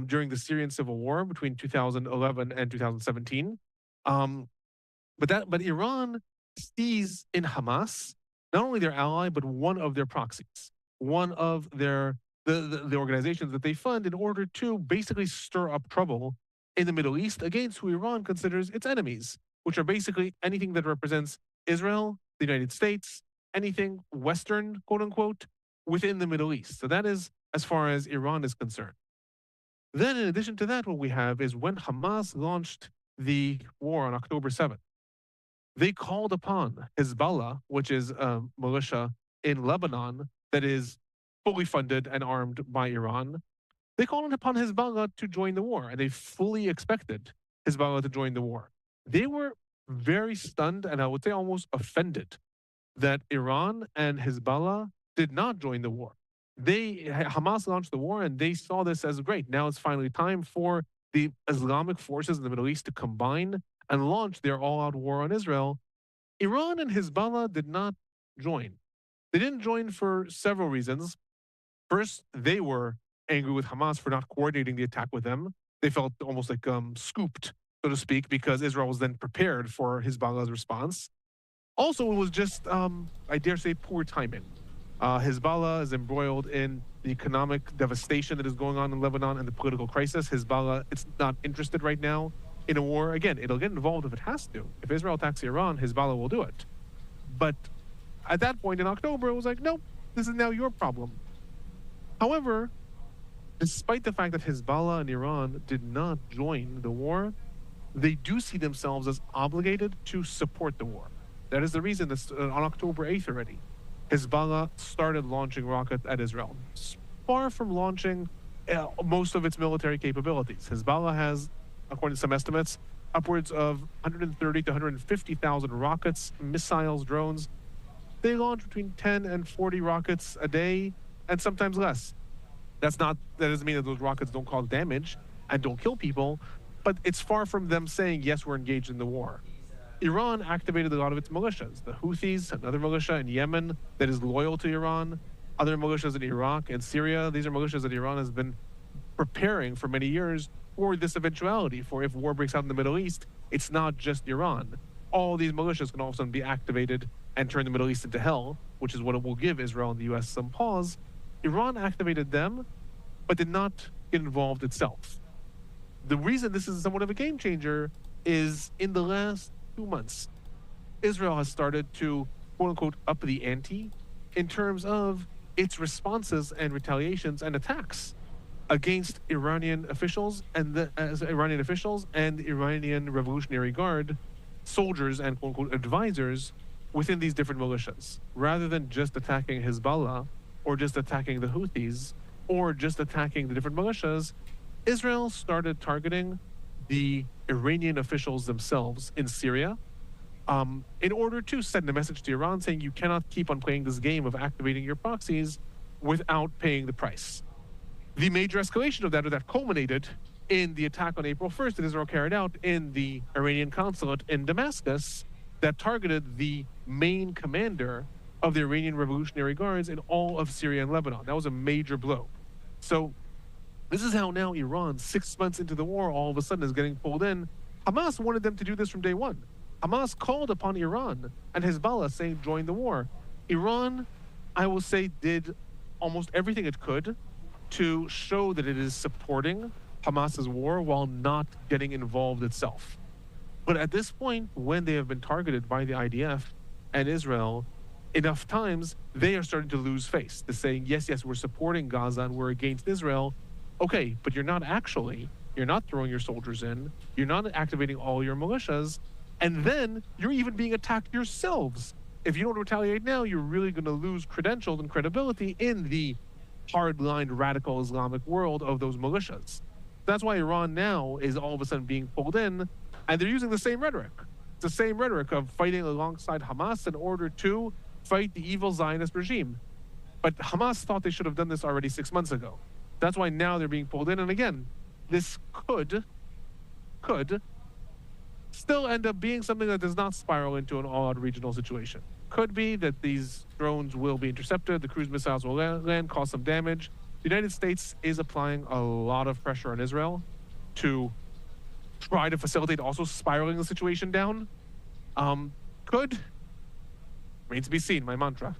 during the Syrian civil war between 2011 and 2017. But Iran sees in Hamas not only their ally, but one of their proxies, one of their the organizations that they fund in order to basically stir up trouble in the Middle East against who Iran considers its enemies, which are basically anything that represents Israel, the United States, anything Western, quote unquote, within the Middle East. So that is as far as Iran is concerned. Then, in addition to that, what we have is when Hamas launched the war on October 7th, they called upon Hezbollah, which is a militia in Lebanon that is fully funded and armed by Iran. They called upon Hezbollah to join the war, and they fully expected Hezbollah to join the war. They were very stunned, and I would say almost offended, that Iran and Hezbollah did not join the war. Hamas launched the war, and they saw this as great. Now it's finally time for the Islamic forces in the Middle East to combine and launch their all-out war on Israel. Iran and Hezbollah did not join. They didn't join for several reasons. First, they were angry with Hamas for not coordinating the attack with them. They felt almost like scooped, so to speak, because Israel was then prepared for Hezbollah's response. Also, it was just, I dare say, poor timing. Hezbollah is embroiled in the economic devastation that is going on in Lebanon and the political crisis. Hezbollah, it's not interested right now in a war. Again, it'll get involved if it has to. If Israel attacks Iran, Hezbollah will do it. But at that point in October, it was like, nope, this is now your problem. However, despite the fact that Hezbollah and Iran did not join the war, they do see themselves as obligated to support the war. That is the reason that on October 8th already, Hezbollah started launching rockets at Israel, far from launching most of its military capabilities. Hezbollah has, according to some estimates, upwards of 130 to 150,000 rockets, missiles, drones. They launch between 10 and 40 rockets a day, and sometimes less. That doesn't mean that those rockets don't cause damage and don't kill people, but it's far from them saying, yes, we're engaged in the war. Iran activated a lot of its militias. The Houthis, another militia in Yemen that is loyal to Iran, other militias in Iraq and Syria. These are militias that Iran has been preparing for many years for this eventuality, for if war breaks out in the Middle East, it's not just Iran. All these militias can all of a sudden be activated and turn the Middle East into hell, which is what it will give Israel and the U.S. some pause. Iran activated them, but did not get involved itself. The reason this is somewhat of a game changer is in the last 2 months, Israel has started to, quote unquote, up the ante in terms of its responses and retaliations and attacks against Iranian officials and the Iranian Revolutionary Guard soldiers and quote unquote advisors within these different militias, rather than just attacking Hezbollah or just attacking the Houthis or just attacking the different militias. Israel started targeting the Iranian officials themselves in Syria, in order to send a message to Iran saying you cannot keep on playing this game of activating your proxies without paying the price. The major escalation of that culminated in the attack on April 1st that Israel carried out in the Iranian consulate in Damascus that targeted the main commander of the Iranian Revolutionary Guards in all of Syria and Lebanon. That was a major blow. So this is how now Iran, 6 months into the war, all of a sudden is getting pulled in. Hamas wanted them to do this from day one. Hamas called upon Iran and Hezbollah saying, join the war. Iran, I will say, did almost everything it could to show that it is supporting Hamas's war while not getting involved itself. But at this point, when they have been targeted by the IDF and Israel enough times, they are starting to lose face. They're saying, yes, we're supporting Gaza and we're against Israel. Okay, but you're not throwing your soldiers in, you're not activating all your militias, and then you're even being attacked yourselves. If you don't retaliate now, you're really going to lose credentials and credibility in the hard-lined radical Islamic world of those militias. That's why Iran now is all of a sudden being pulled in, and they're using the same rhetoric. It's the same rhetoric of fighting alongside Hamas in order to fight the evil Zionist regime. But Hamas thought they should have done this already 6 months ago. That's why now they're being pulled in. And again, this could still end up being something that does not spiral into an all-out regional situation. Could be that these drones will be intercepted, the cruise missiles will land, cause some damage. The United States is applying a lot of pressure on Israel to try to facilitate also spiraling the situation down. Could. Remains to be seen, my mantra.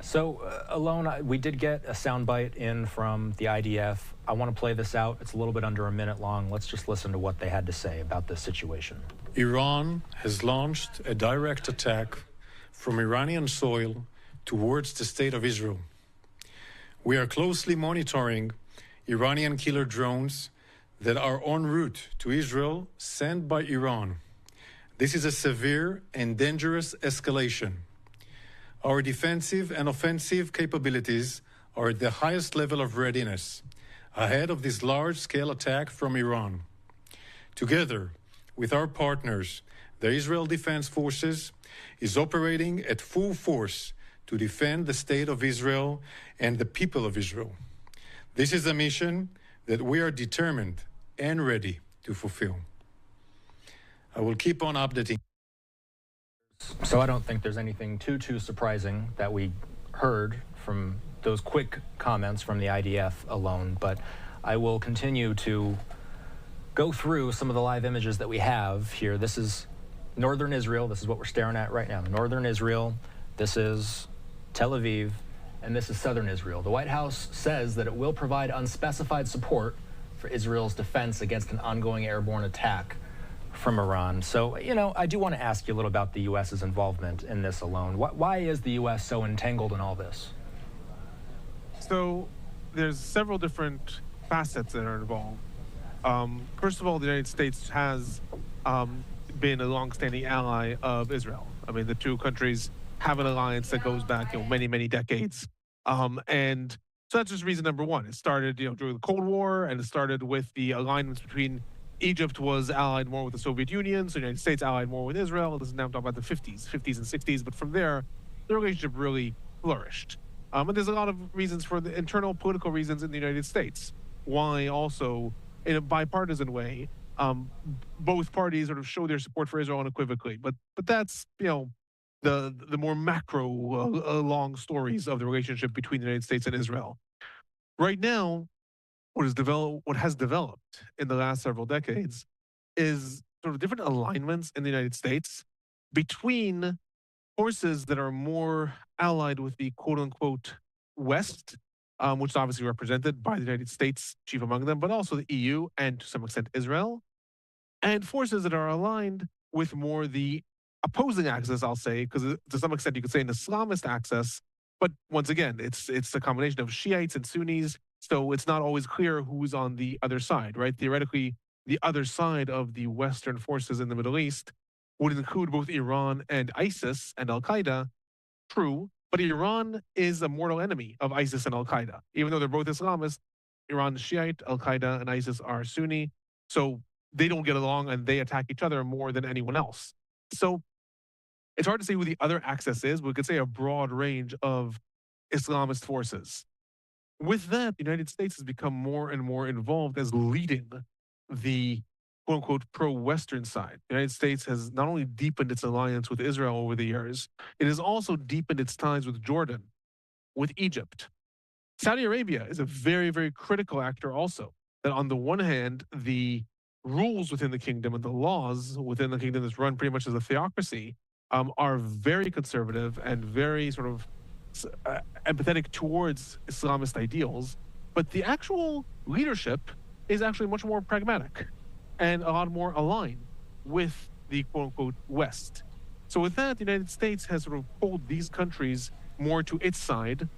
So, Alon, we did get a soundbite in from the IDF. I want to play this out. It's a little bit under a minute long. Let's just listen to what they had to say about this situation. Iran has launched a direct attack from Iranian soil towards the state of Israel. We are closely monitoring Iranian killer drones that are en route to Israel sent by Iran. This is a severe and dangerous escalation. Our defensive and offensive capabilities are at the highest level of readiness ahead of this large-scale attack from Iran. Together with our partners, the Israel Defense Forces is operating at full force to defend the state of Israel and the people of Israel. This is a mission that we are determined and ready to fulfill. I will keep on updating. So I don't think there's anything too surprising that we heard from those quick comments from the IDF alone, but I will continue to go through some of the live images that we have here. This is northern Israel. This is what we're staring at right now. Northern Israel. This is Tel Aviv, and this is southern Israel. The White House says that it will provide unspecified support for Israel's defense against an ongoing airborne attack from Iran. So, I do want to ask you a little about the U.S.'s involvement in this alone. Why is the U.S. so entangled in all this? So there's several different facets that are involved. First of all, the United States has been a longstanding ally of Israel. I mean, the two countries have an alliance that goes back, many decades. And so that's just reason number one. It started, during the Cold War, and it started with the alignments between Egypt was allied more with the Soviet Union, so the United States allied more with Israel. This is now talking about the 50s and 60s, but from there, the relationship really flourished. And there's a lot of reasons for the internal political reasons in the United States. Why also, in a bipartisan way, both parties sort of show their support for Israel unequivocally. But that's, the more macro long stories of the relationship between the United States and Israel. Right now, what has developed in the last several decades is sort of different alignments in the United States between forces that are more allied with the quote-unquote West which is obviously represented by the United States, chief among them, but also the EU and to some extent Israel, and forces that are aligned with more the opposing axis, I'll say, because to some extent you could say an Islamist axis. But once again, it's a combination of Shiites and Sunnis, so it's not always clear who's on the other side, right? Theoretically, the other side of the Western forces in the Middle East would include both Iran and ISIS and Al Qaeda. True, but Iran is a mortal enemy of ISIS and Al Qaeda. Even though they're both Islamist, Iran is Shiite, Al Qaeda and ISIS are Sunni. So they don't get along and they attack each other more than anyone else. So it's hard to say who the other axis is, but we could say a broad range of Islamist forces. With that, the United States has become more and more involved as leading the quote unquote pro Western side. The United States has not only deepened its alliance with Israel over the years, it has also deepened its ties with Jordan, with Egypt. Saudi Arabia is a very, very critical actor also. That on the one hand, the rules within the kingdom and the laws within the kingdom that's run pretty much as a theocracy are very conservative and very sort of empathetic towards Islamist ideals. But the actual leadership is actually much more pragmatic and a lot more aligned with the quote unquote West. So, with that, the United States has sort of pulled these countries more to its side.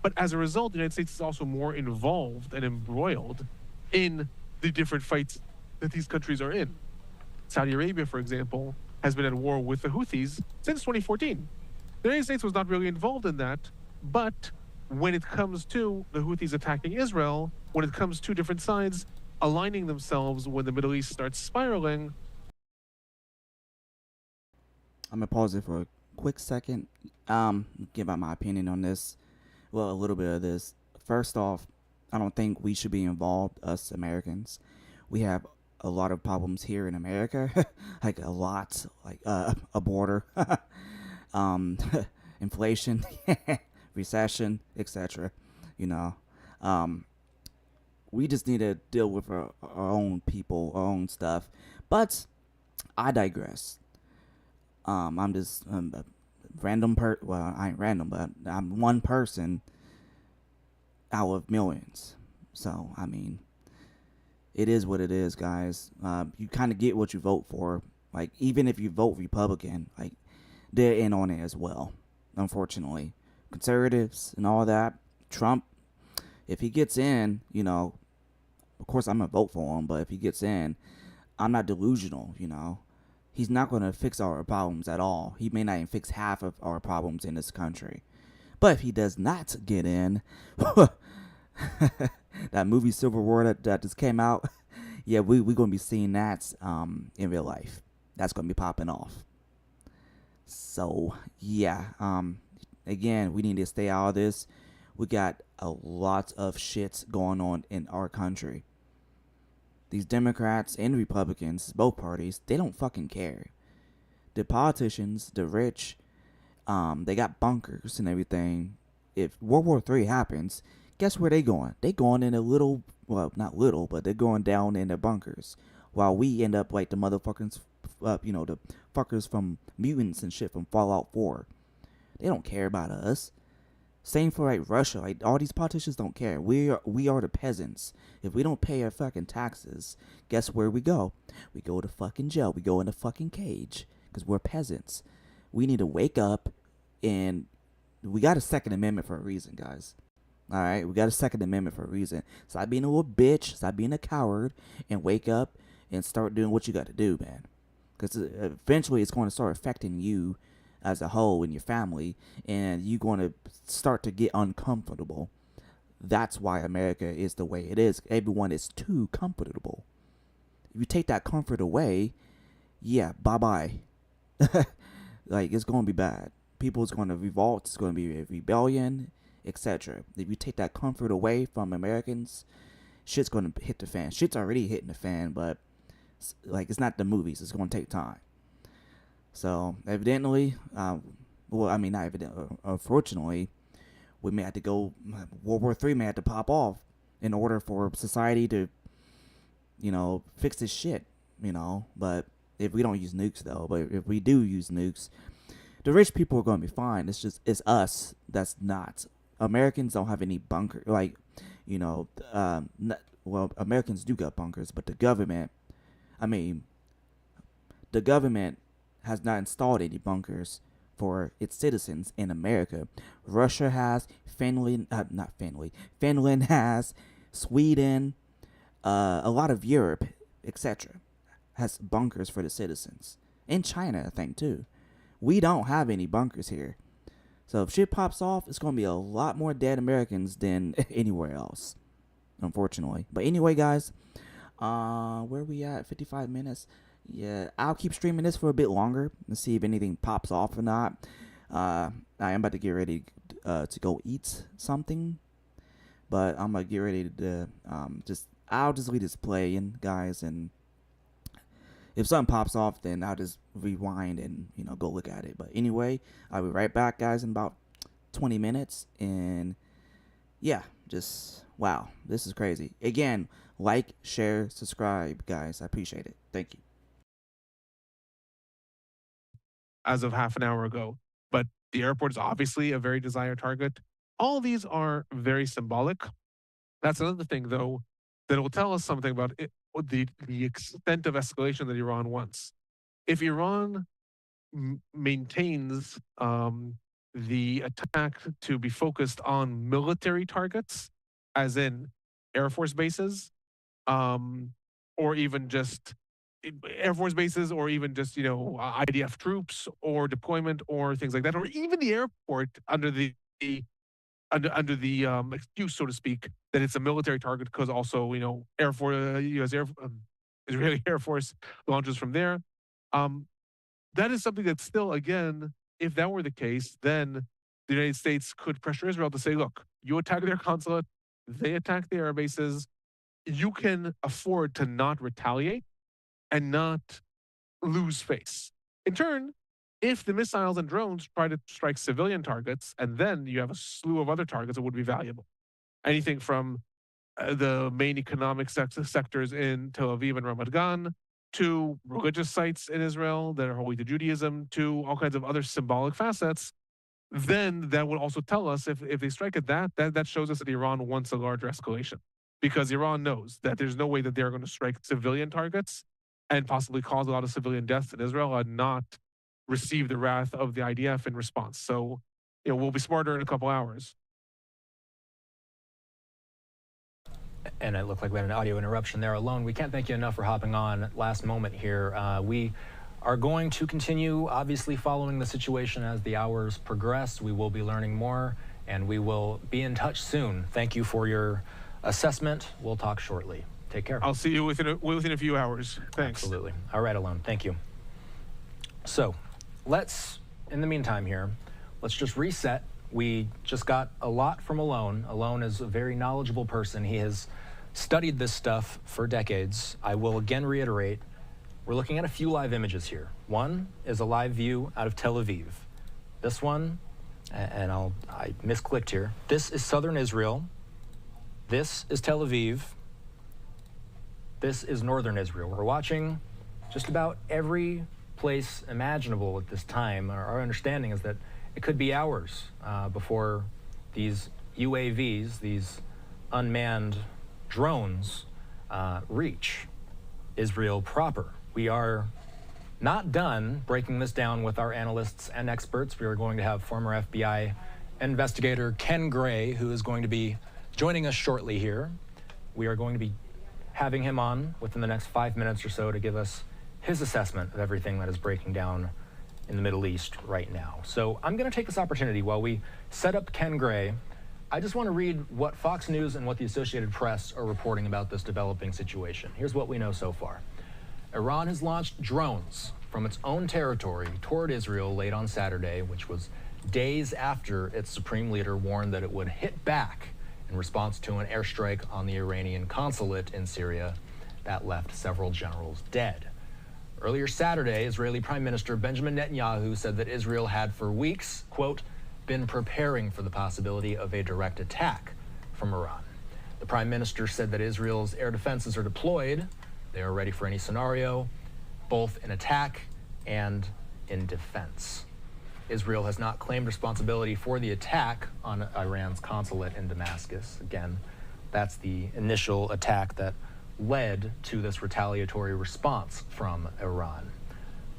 But as a result, the United States is also more involved and embroiled in the different fights that these countries are in. Saudi Arabia, for example, has been at war with the Houthis since 2014. The United States was not really involved in that, but when it comes to the Houthis attacking Israel, when it comes to different sides aligning themselves when the Middle East starts spiraling. I'm gonna pause it for a quick second. Give out my opinion on this. Well, a little bit of this. First off, I don't think we should be involved, us Americans. We have a lot of problems here in America, like a lot, like a border, inflation, recession, etc. You know, we just need to deal with our own people, our own stuff. But I digress. I'm just a random well, I ain't random, but I'm one person out of millions. So, I mean, it is what it is, guys. You kind of get what you vote for. Like, even if you vote Republican, like, they're in on it as well, unfortunately. Conservatives and all that. Trump, if he gets in, you know, of course I'm going to vote for him, but if he gets in, I'm not delusional, you know. He's not going to fix our problems at all. He may not even fix half of our problems in this country. But if he does not get in, that movie Civil War that just came out, yeah, we're going to be seeing that in real life. That's going to be popping off. So, yeah, again, we need to stay out of this. We got a lot of shit going on in our country. These Democrats and Republicans, both parties, they don't fucking care. The politicians, the rich, they got bunkers and everything. If World War III happens, guess where they going? They going in a little, well, not little, but they're going down in their bunkers. While we end up like the motherfuckers, you know, the fuckers from mutants and shit from Fallout 4. They don't care about us. Same for like Russia. Like all these politicians don't care. We are the peasants. If we don't pay our fucking taxes, guess where we go? We go to fucking jail. We go in a fucking cage because we're peasants. We need to wake up, and we got a Second Amendment for a reason, guys. All right, we got a Second Amendment for a reason. Stop being a little bitch. Stop being a coward, and wake up and start doing what you got to do, man. Because eventually, it's going to start affecting you as a whole in your family, and you're going to start to get uncomfortable. That's why America is the way it is. Everyone is too comfortable. If you take that comfort away, yeah, bye-bye. Like, it's going to be bad. People's going to revolt. It's going to be a rebellion, etc. If you take that comfort away from Americans, shit's going to hit the fan. Shit's already hitting the fan, but like, it's not the movies. It's going to take time. So, evidently, well, I mean, not evidently, unfortunately, we may have to go, World War III may have to pop off in order for society to, you know, fix this shit, you know. But if we don't use nukes, though, but if we do use nukes, the rich people are going to be fine. It's just, it's us that's not Americans don't have any bunker, like, you know, well, Americans do got bunkers, but the government, I mean, the government has not installed any bunkers for its citizens in America. Russia has, Finland has, Sweden, a lot of Europe, etc., has bunkers for the citizens. In China, I think, too. We don't have any bunkers here. So if shit pops off, it's going to be a lot more dead Americans than anywhere else, unfortunately. But anyway, guys, where we at? 55 minutes. Yeah, I'll keep streaming this for a bit longer and see if anything pops off or not. I am about to get ready to go eat something, but I'm gonna get ready to I'll just leave this playing, guys, and if something pops off, then I'll just rewind and go look at it. But anyway, I'll be right back, guys, in about 20 minutes, and yeah, just wow, this is crazy. Again, like, share, subscribe, guys. I appreciate it. Thank you. As of half an hour ago. But the airport is obviously a very desired target. All these are very symbolic. That's another thing, though, that will tell us something about it, the extent of escalation that Iran wants. If Iran maintains the attack to be focused on military targets, as in Air Force bases, or even just Air Force bases, or even just IDF troops or deployment or things like that, or even the airport under the excuse, so to speak, that it's a military target because also Air Force, Israeli Air Force launches from there. That is something that still, again, if that were the case, then the United States could pressure Israel to say, look, you attack their consulate, they attack the air bases, you can afford to not retaliate and not lose face. In turn, if the missiles and drones try to strike civilian targets, and then you have a slew of other targets that would be valuable. Anything from the main economic sectors in Tel Aviv and Ramat Gan, to religious sites in Israel that are holy to Judaism, to all kinds of other symbolic facets, then that would also tell us if they strike at that shows us that Iran wants a larger escalation. Because Iran knows that there's no way that they're going to strike civilian targets and possibly cause a lot of civilian deaths in Israel and not receive the wrath of the IDF in response. So, we'll be smarter in a couple hours. And it looked like we had an audio interruption there alone. We can't thank you enough for hopping on last moment here. We are going to continue, obviously, following the situation as the hours progress. We will be learning more, and we will be in touch soon. Thank you for your assessment. We'll talk shortly. Take care. I'll see you within a few hours. Thanks. Absolutely. All right, Alone. Thank you. So let's, in the meantime here, let's just reset. We just got a lot from Alone. Alone is a very knowledgeable person. He has studied this stuff for decades. I will again reiterate, we're looking at a few live images here. One is a live view out of Tel Aviv. This one, and I misclicked here. This is southern Israel. This is Tel Aviv. This is northern Israel. We're watching just about every place imaginable at this time. Our understanding is that it could be hours before these UAVs, these unmanned drones, reach Israel proper. We are not done breaking this down with our analysts and experts. We are going to have former FBI investigator Ken Gray, who is going to be joining us shortly here. We are going to be having him on within the next 5 minutes or so to give us his assessment of everything that is breaking down in the Middle East right now. So I'm going to take this opportunity while we set up Ken Gray. I just want to read what Fox News and what the Associated Press are reporting about this developing situation. Here's what we know so far. Iran has launched drones from its own territory toward Israel late on Saturday, which was days after its supreme leader warned that it would hit back in response to an airstrike on the Iranian consulate in Syria that left several generals dead. Earlier Saturday, Israeli Prime Minister Benjamin Netanyahu said that Israel had for weeks, quote, been preparing for the possibility of a direct attack from Iran. The Prime Minister said that Israel's air defenses are deployed. They are ready for any scenario, both in attack and in defense. Israel has not claimed responsibility for the attack on Iran's consulate in Damascus. Again, that's the initial attack that led to this retaliatory response from Iran.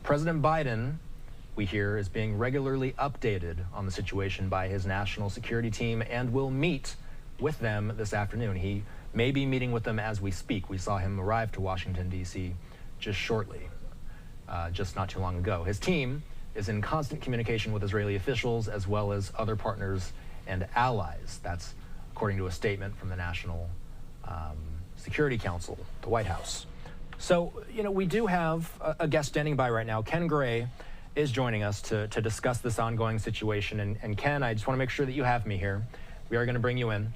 President Biden, we hear, is being regularly updated on the situation by his national security team and will meet with them this afternoon. He may be meeting with them as we speak. We saw him arrive to Washington, D.C. just shortly, just not too long ago. His team is in constant communication with Israeli officials as well as other partners and allies. That's according to a statement from the National Security Council, the White House. So, you know, we do have a guest standing by right now. Ken Gray is joining us to discuss this ongoing situation. And Ken, I just want to make sure that you have me here. We are going to bring you in.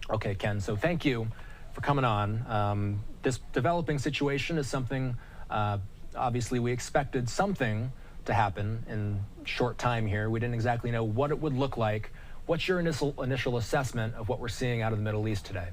Okay, Ken, so thank you for coming on. This developing situation is something, obviously we expected something to happen in short time here. We didn't exactly know what it would look like. What's your initial assessment of what we're seeing out of the Middle East today?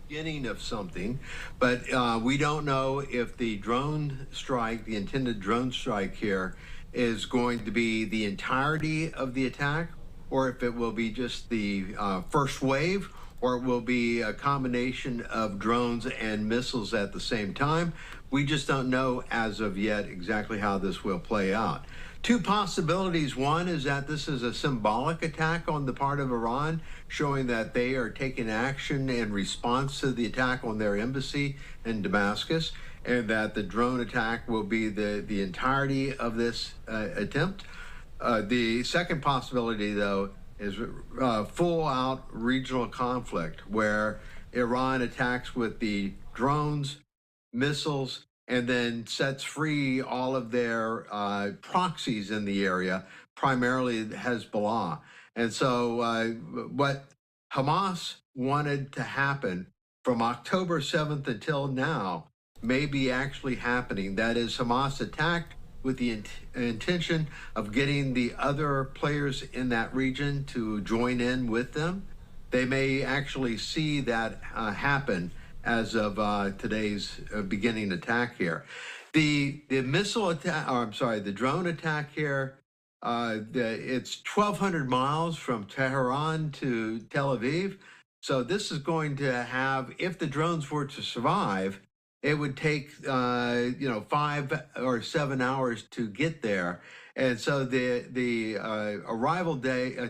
Beginning of something, but we don't know if the drone strike, the intended drone strike here, is going to be the entirety of the attack, or if it will be just the first wave, or it will be a combination of drones and missiles at the same time. We just don't know as of yet exactly how this will play out. Two possibilities. One is that this is a symbolic attack on the part of Iran, showing that they are taking action in response to the attack on their embassy in Damascus, and that the drone attack will be the entirety of this attempt. The second possibility, though, is full-out regional conflict, where Iran attacks with the drones, missiles, and then sets free all of their proxies in the area, primarily Hezbollah. And so what Hamas wanted to happen from October 7th until now may be actually happening. That is, Hamas attacked with the intention of getting the other players in that region to join in with them. They may actually see that happen as of today's beginning attack here. The missile attack, or I'm sorry, the drone attack here, it's 1,200 miles from Tehran to Tel Aviv. So this is going to have, if the drones were to survive, it would take 5 or 7 hours to get there. And so the arrival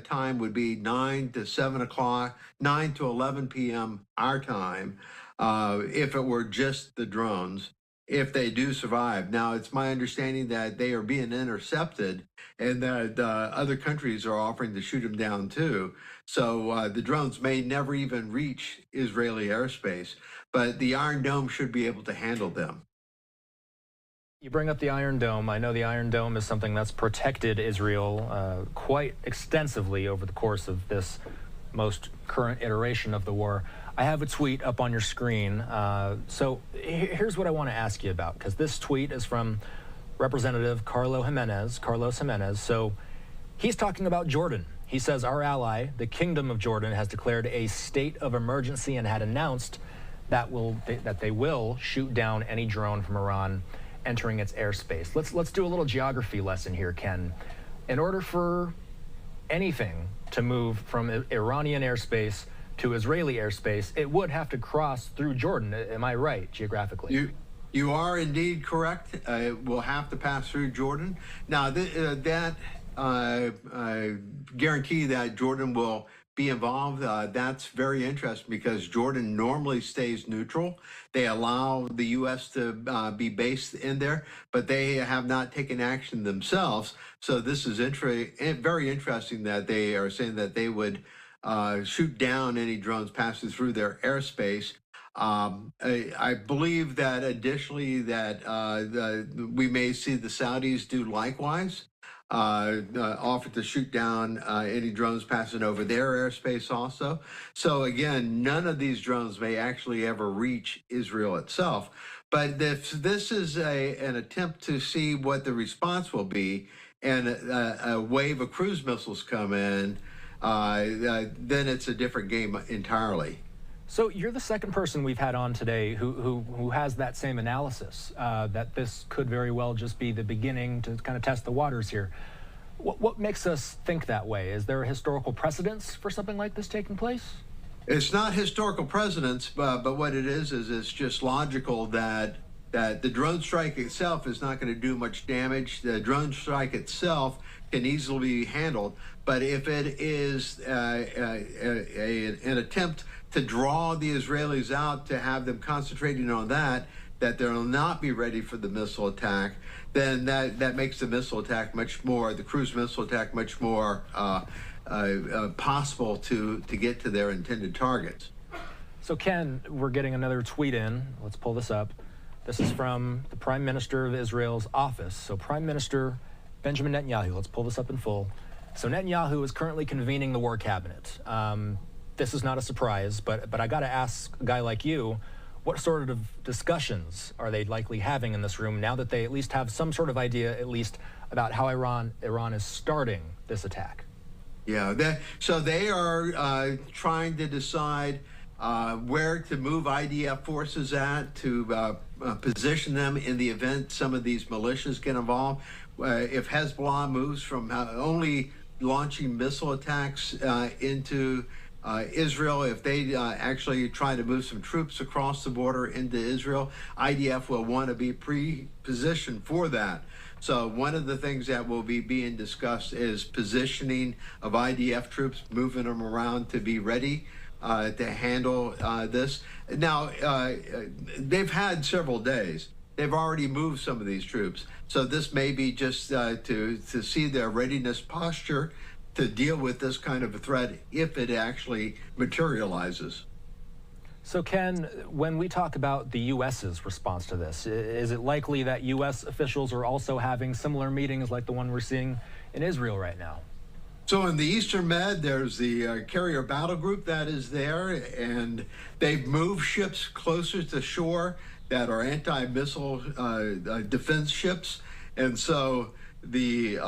time would be 9 to 7 o'clock, 9 to 11 p.m. our time, if it were just the drones, if they do survive. Now, it's my understanding that they are being intercepted and that other countries are offering to shoot them down too. So the drones may never even reach Israeli airspace, but the Iron Dome should be able to handle them. You bring up the Iron Dome. I know the Iron Dome is something that's protected Israel quite extensively over the course of this most current iteration of the war. I have a tweet up on your screen. So here's what I want to ask you about, because this tweet is from Representative Carlos Jimenez. So he's talking about Jordan. He says, our ally, the Kingdom of Jordan, has declared a state of emergency and had announced that they will shoot down any drone from Iran entering its airspace. Let's do a little geography lesson here, Ken. In order for anything to move from Iranian airspace to Israeli airspace, it would have to cross through Jordan. Am I right, geographically? You are indeed correct. It will have to pass through Jordan. Now, that guarantee that Jordan will be involved, that's very interesting, because Jordan normally stays neutral. They allow the U.S. to be based in there, but they have not taken action themselves. So this is very interesting that they are saying that they would shoot down any drones passing through their airspace. I believe that additionally that we may see the Saudis do likewise, offer to shoot down any drones passing over their airspace also. So again, none of these drones may actually ever reach Israel itself. But if this is an attempt to see what the response will be, and a wave of cruise missiles come in, then it's a different game entirely. So you're the second person we've had on today who has that same analysis, that this could very well just be the beginning to kind of test the waters here. What makes us think that way? Is there a historical precedence for something like this taking place? It's not historical precedence, but what it is it's just logical that the drone strike itself is not going to do much damage. The drone strike itself can easily be handled, but if it is an attempt to draw the Israelis out, to have them concentrating on that they'll not be ready for the missile attack, then that makes the missile attack much more, the cruise missile attack much more possible to get to their intended targets. So Ken, we're getting another tweet in. Let's pull this up. This is from the Prime Minister of Israel's office. So Prime Minister Benjamin Netanyahu, let's pull this up in full. So Netanyahu is currently convening the war cabinet. This is not a surprise, but I got to ask a guy like you, what sort of discussions are they likely having in this room now that they at least have some sort of idea, at least, about how Iran is starting this attack? Yeah, so they are trying to decide where to move IDF forces at, to position them in the event some of these militias get involved. If Hezbollah moves from only launching missile attacks into Israel, if they actually try to move some troops across the border into Israel, IDF will want to be pre-positioned for that. So one of the things that will be being discussed is positioning of IDF troops, moving them around to be ready to handle this. Now, they've had several days. They've already moved some of these troops. So this may be just to see their readiness posture to deal with this kind of a threat if it actually materializes. So Ken, when we talk about the U.S.'s response to this, is it likely that U.S. officials are also having similar meetings like the one we're seeing in Israel right now? So in the Eastern Med, there's the carrier battle group that is there, and they've moved ships closer to shore that are anti-missile defense ships. And so the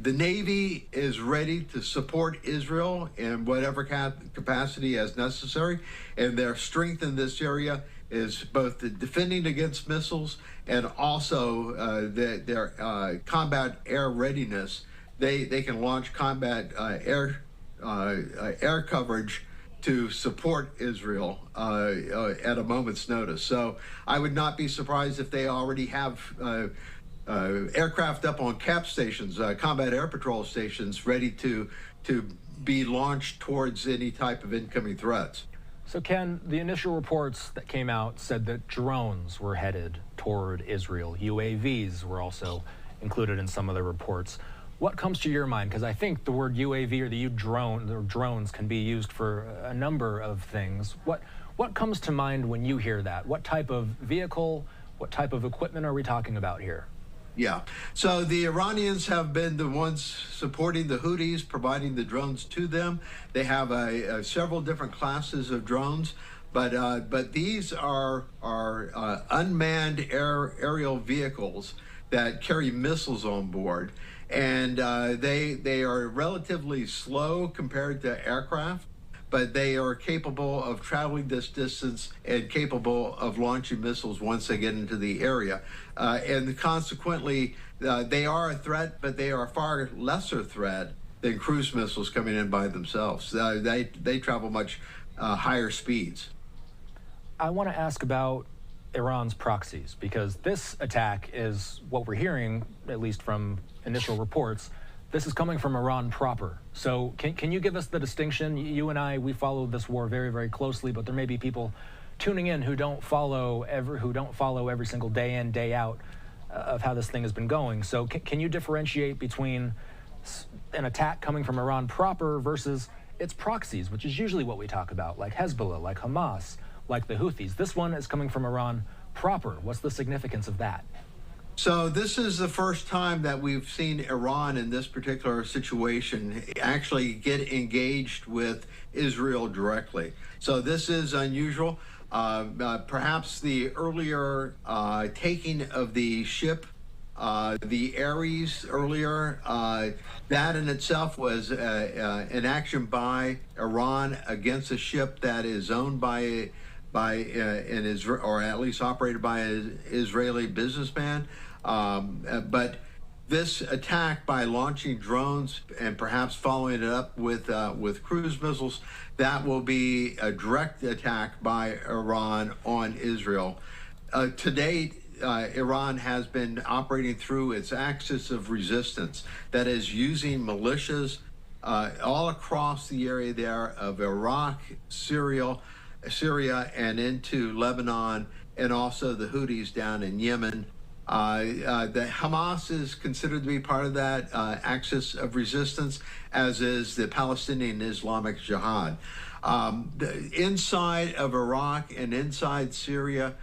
Navy is ready to support Israel in whatever capacity as necessary, and their strength in this area is both the defending against missiles and also their combat air readiness. They can launch combat air coverage to support Israel at a moment's notice. So I would not be surprised if they already have aircraft up on CAP stations, combat air patrol stations, ready to be launched towards any type of incoming threats. So Ken, the initial reports that came out said that drones were headed toward Israel. UAVs were also included in some of the reports. What comes to your mind? Because I think the word UAV or the drones can be used for a number of things. What comes to mind when you hear that? What type of vehicle, what type of equipment are we talking about here? Yeah. So the Iranians have been the ones supporting the Houthis, providing the drones to them. They have several different classes of drones, but these are unmanned aerial vehicles that carry missiles on board, and they are relatively slow compared to aircraft, but they are capable of traveling this distance and capable of launching missiles once they get into the area. And consequently, they are a threat, but they are a far lesser threat than cruise missiles coming in by themselves. They travel much higher speeds. I want to ask about Iran's proxies, because this attack is what we're hearing, at least from initial reports. This is coming from Iran proper. So can you give us the distinction? You and I, we follow this war very, very closely, but there may be people tuning in who don't follow every single day in, day out of how this thing has been going. So can you differentiate between an attack coming from Iran proper versus its proxies, which is usually what we talk about, like Hezbollah, like Hamas, like the Houthis? This one is coming from Iran proper. What's the significance of that? So this is the first time that we've seen Iran in this particular situation actually get engaged with Israel directly. So this is unusual. Perhaps the earlier taking of the ship The Ares earlier, that in itself was an action by Iran against a ship that is owned by an Israel, or at least operated by an Israeli businessman. But this attack by launching drones and perhaps following it up with cruise missiles, that will be a direct attack by Iran on Israel. To date, Iran has been operating through its axis of resistance, that is using militias all across the area there of Iraq, Syria, and into Lebanon, and also the Houthis down in Yemen. The Hamas is considered to be part of that axis of resistance, as is the Palestinian Islamic Jihad. Inside of Iraq and inside Syria,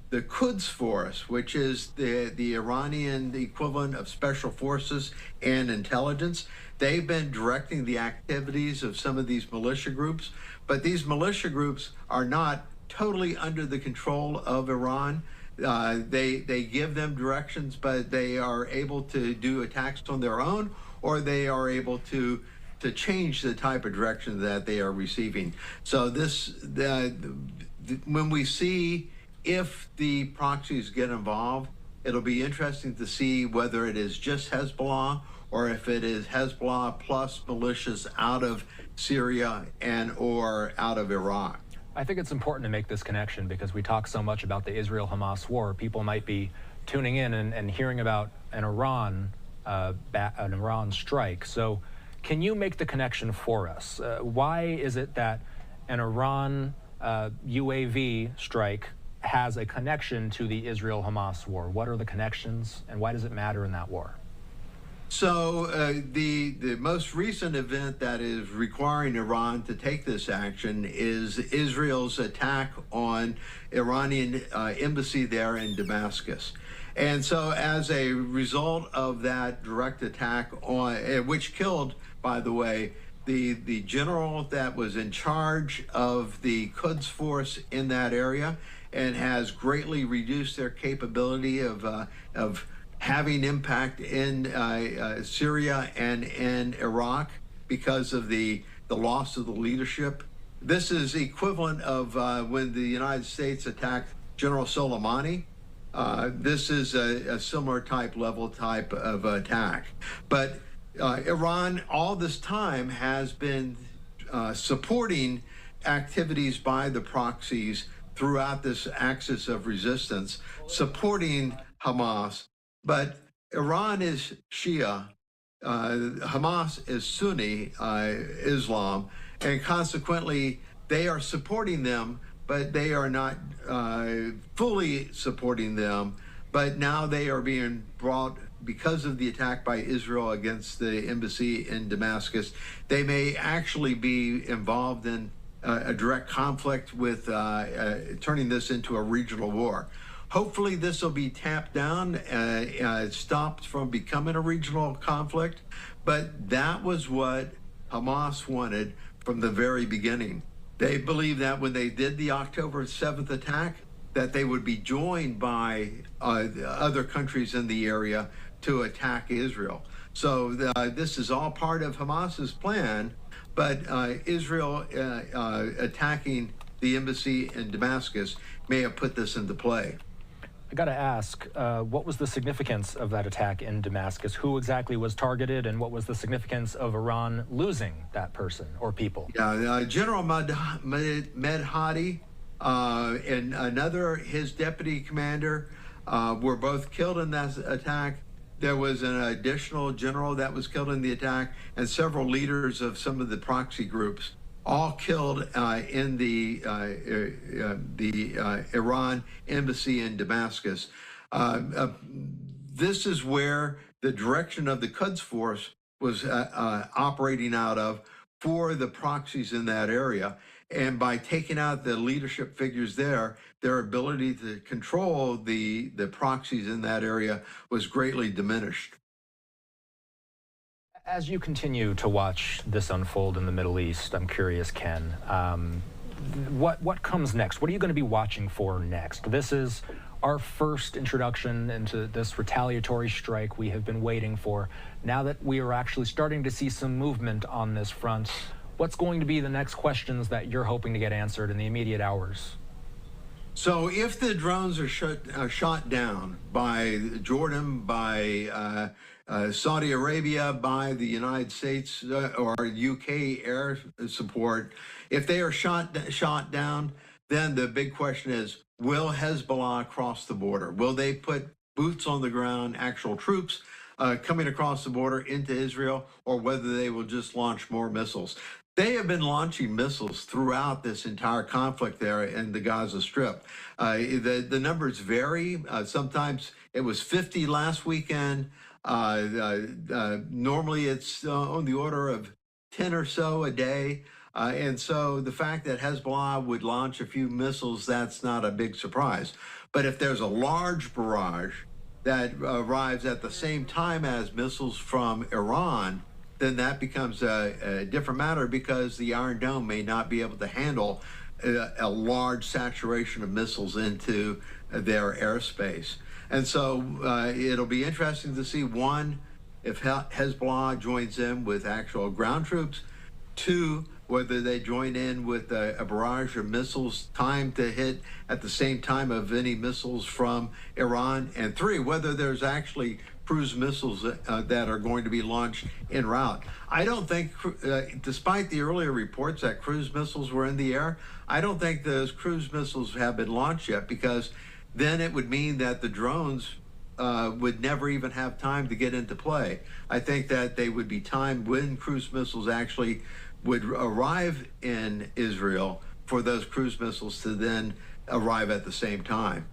the Quds Force, which is the Iranian equivalent of special forces and intelligence, they've been directing the activities of some of these militia groups, but these militia groups are not totally under the control of Iran. They give them directions, but they are able to do attacks on their own, or they are able to change the type of direction that they are receiving. So when we see if the proxies get involved, it'll be interesting to see whether it is just Hezbollah or if it is Hezbollah plus militias out of Syria and or out of Iraq. I think it's important to make this connection because we talk so much about the Israel-Hamas war. People might be tuning in and hearing about an Iran strike. So can you make the connection for us? Why is it that an Iran UAV strike has a connection to the Israel-Hamas war? What are the connections, and why does it matter in that war? So the most recent event that is requiring Iran to take this action is Israel's attack on Iranian embassy there in Damascus. And so as a result of that direct attack, on which killed, by the way, the general that was in charge of the Quds Force in that area, and has greatly reduced their capability of having impact in Syria and in Iraq because of the loss of the leadership. This is equivalent of when the United States attacked General Soleimani. This is a similar level of attack. But Iran all this time has been supporting activities by the proxies throughout this axis of resistance, supporting Hamas. But Iran is Shia, Hamas is Sunni Islam, and consequently they are supporting them, but they are not fully supporting them. But now they are being brought, because of the attack by Israel against the embassy in Damascus, they may actually be involved in a direct conflict with turning this into a regional war. Hopefully this will be tamped down, stopped from becoming a regional conflict, but that was what Hamas wanted from the very beginning. They believed that when they did the October 7th attack, that they would be joined by other countries in the area to attack Israel. So this is all part of Hamas's plan, but Israel attacking the embassy in Damascus may have put this into play. I got to ask, what was the significance of that attack in Damascus? Who exactly was targeted, and what was the significance of Iran losing that person or people? Yeah, General Medhadi and his deputy commander were both killed in that attack. There was an additional general that was killed in the attack, and several leaders of some of the proxy groups, all killed in the Iran embassy in Damascus. This is where the direction of the Quds Force was operating out of for the proxies in that area. And by taking out the leadership figures there, their ability to control the proxies in that area was greatly diminished. As you continue to watch this unfold in the Middle East, I'm curious, Ken, what comes next? What are you going to be watching for next? This is our first introduction into this retaliatory strike we have been waiting for. Now that we are actually starting to see some movement on this front, what's going to be the next questions that you're hoping to get answered in the immediate hours? So if the drones are shot down by Jordan, by Saudi Arabia, by the United States or UK air support, if they are shot down, then the big question is, will Hezbollah cross the border? Will they put boots on the ground, actual troops coming across the border into Israel, or whether they will just launch more missiles? They have been launching missiles throughout this entire conflict there in the Gaza Strip. The numbers vary. Sometimes it was 50 last weekend. Normally it's on the order of 10 or so a day. And so the fact that Hezbollah would launch a few missiles, that's not a big surprise. But if there's a large barrage that arrives at the same time as missiles from Iran, then that becomes a different matter, because the Iron Dome may not be able to handle a large saturation of missiles into their airspace. And so it'll be interesting to see, one, if Hezbollah joins in with actual ground troops, two, whether they join in with a barrage of missiles timed to hit at the same time of any missiles from Iran, and three, whether there's actually cruise missiles that are going to be launched en route. I don't think, despite the earlier reports that cruise missiles were in the air, I don't think those cruise missiles have been launched yet, because then it would mean that the drones would never even have time to get into play. I think that they would be timed when cruise missiles actually would arrive in Israel for those cruise missiles to then arrive at the same time.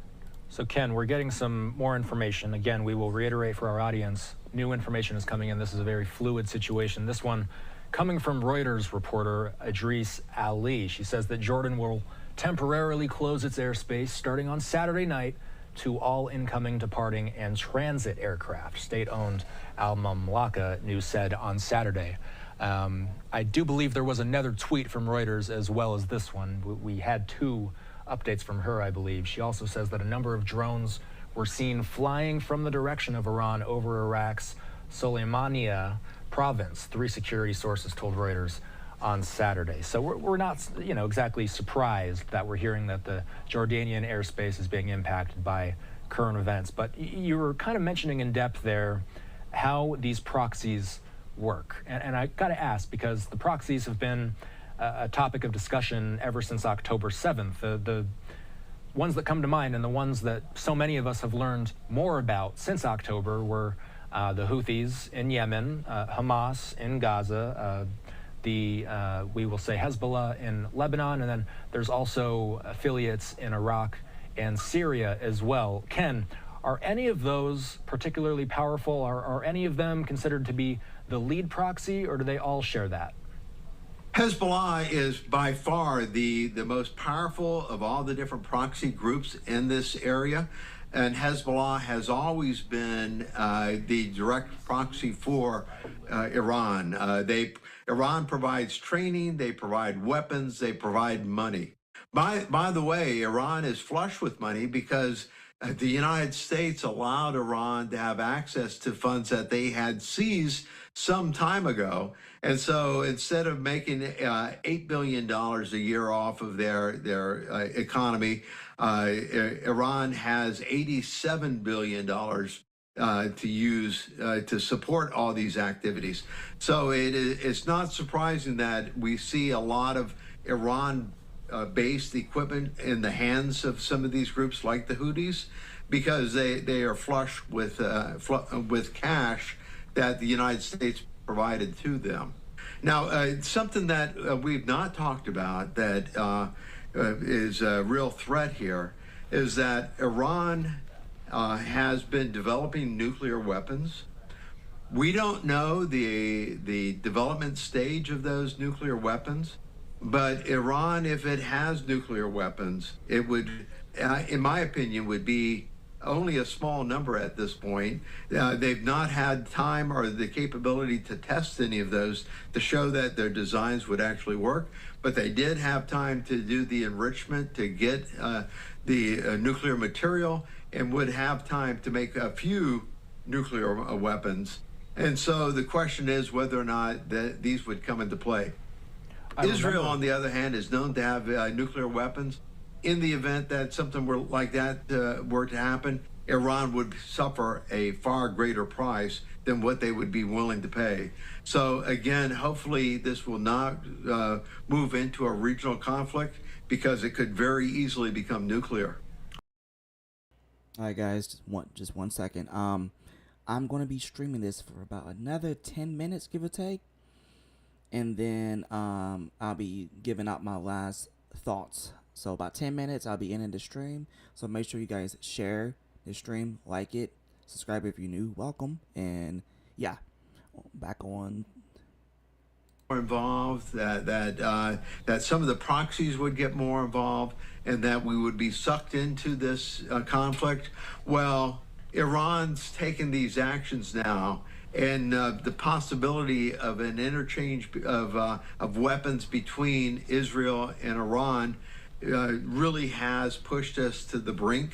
So, Ken, we're getting some more information. Again, we will reiterate for our audience, new information is coming in. This is a very fluid situation. This one coming from Reuters reporter Idris Ali. She says that Jordan will temporarily close its airspace starting on Saturday night to all incoming, departing, and transit aircraft. State-owned Al Mamlaka News said on Saturday. I do believe there was another tweet from Reuters as well as this one. We had two updates from her, I believe. She also says that a number of drones were seen flying from the direction of Iran over Iraq's Soleimania province, three security sources told Reuters on Saturday. So we're not, exactly surprised that we're hearing that the Jordanian airspace is being impacted by current events. But you were kind of mentioning in depth there how these proxies work. And I got to ask, because the proxies have been a topic of discussion ever since October 7th. The ones that come to mind, and the ones that so many of us have learned more about since October, were the Houthis in Yemen, Hamas in Gaza, we will say Hezbollah in Lebanon, and then there's also affiliates in Iraq and Syria as well. Ken, are any of those particularly powerful? Are any of them considered to be the lead proxy, or do they all share that? Hezbollah is by far the most powerful of all the different proxy groups in this area. And Hezbollah has always been the direct proxy for Iran. Iran provides training, they provide weapons, they provide money. By the way, Iran is flush with money because the United States allowed Iran to have access to funds that they had seized some time ago. And so instead of making $8 billion a year off of their economy, Iran has $87 billion to use to support all these activities. So it's not surprising that we see a lot of Iran-based equipment in the hands of some of these groups like the Houthis, because they are flush with cash that the United States provided to them. Now, something that we've not talked about that is a real threat here is that Iran has been developing nuclear weapons. We don't know the development stage of those nuclear weapons, but Iran, if it has nuclear weapons, it would, in my opinion, would be only a small number at this point. They've not had time or the capability to test any of those to show that their designs would actually work, but they did have time to do the enrichment to get the nuclear material and would have time to make a few nuclear weapons. And so the question is whether or not these would come into play. Israel, on the other hand, is known to have nuclear weapons. In the event that something like that were to happen, Iran would suffer a far greater price than what they would be willing to pay. So again, hopefully this will not move into a regional conflict, because it could very easily become nuclear. All right, guys, just one second. I'm going to be streaming this for about another 10 minutes, give or take. And then I'll be giving out my last thoughts. So about 10 minutes, I'll be ending the stream. So make sure you guys share the stream, like it, subscribe if you're new, welcome. And yeah, back on. More involved, that some of the proxies would get more involved, and that we would be sucked into this conflict. Well, Iran's taken these actions now, and the possibility of an interchange of weapons between Israel and Iran really has pushed us to the brink.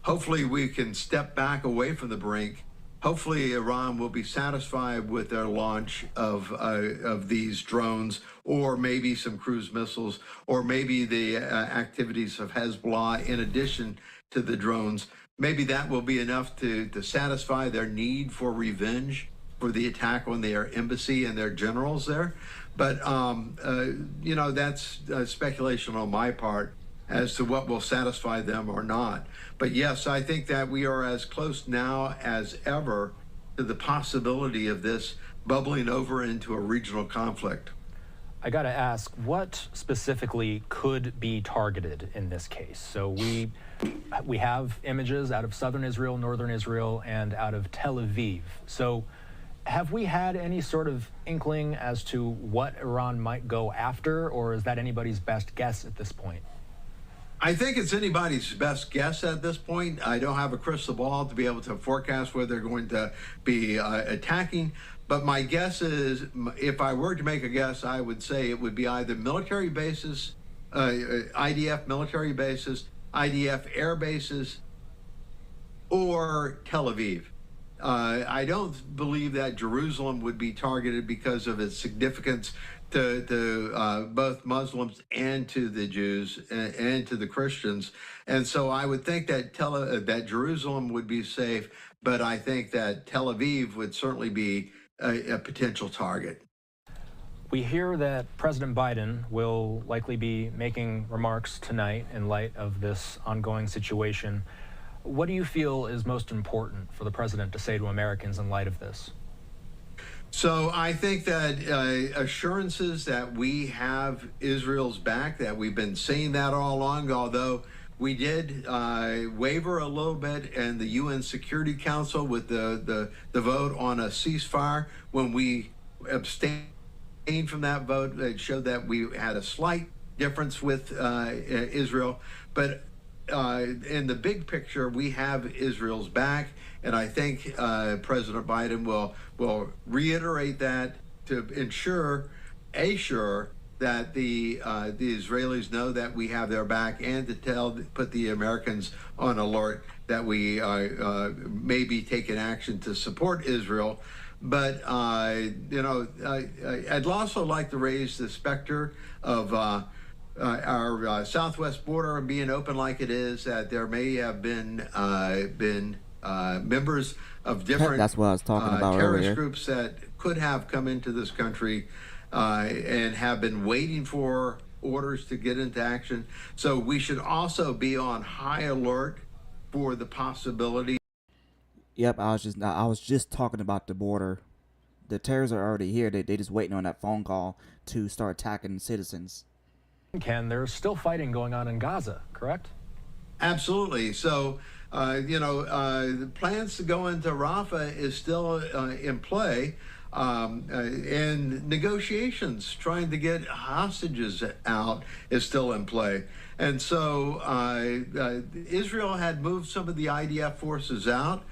Hopefully we can step back away from the brink. Hopefully Iran will be satisfied with their launch of these drones, or maybe some cruise missiles, or maybe the activities of Hezbollah in addition to the drones. Maybe that will be enough to satisfy their need for revenge for the attack on their embassy and their generals there. But, you know, that's speculation on my part as to what will satisfy them or not. But yes, I think that we are as close now as ever to the possibility of this bubbling over into a regional conflict. I got to ask, what specifically could be targeted in this case? So we have images out of southern Israel, northern Israel, and out of Tel Aviv. So have we had any sort of inkling as to what Iran might go after, or is that anybody's best guess at this point? I think it's anybody's best guess at this point. I don't have a crystal ball to be able to forecast where they're going to be attacking. But my guess is, if I were to make a guess, I would say it would be either military bases, IDF military bases, IDF air bases, or Tel Aviv. I don't believe that Jerusalem would be targeted because of its significance to both Muslims and to the Jews and to the Christians. And so I would think that that Jerusalem would be safe, but I think that Tel Aviv would certainly be a potential target. We hear that President Biden will likely be making remarks tonight in light of this ongoing situation. What do you feel is most important for the president to say to Americans in light of this? So I think that assurances that we have Israel's back, that we've been saying that all along, although we did waver a little bit in the UN Security Council with the vote on a ceasefire. When we abstained from that vote, it showed that we had a slight difference with Israel. But in the big picture, we have Israel's back, and I think President Biden will reiterate that to ensure that the Israelis know that we have their back, and to put the Americans on alert that we may be taking action to support Israel. But you know, I'd also like to raise the specter of our southwest border being open like it is, that there may have been members of different That's what I was talking about terrorist earlier. groups that could have come into this country and have been waiting for orders to get into action. So we should also be on high alert for the possibility. Yep, I was just talking about the border. The terrorists are already here. They just waiting on that phone call to start attacking citizens. Ken, there's still fighting going on in Gaza, correct? Absolutely. So, you know, the plans to go into Rafah is still in play, and negotiations trying to get hostages out is still in play. And so Israel had moved some of the IDF forces out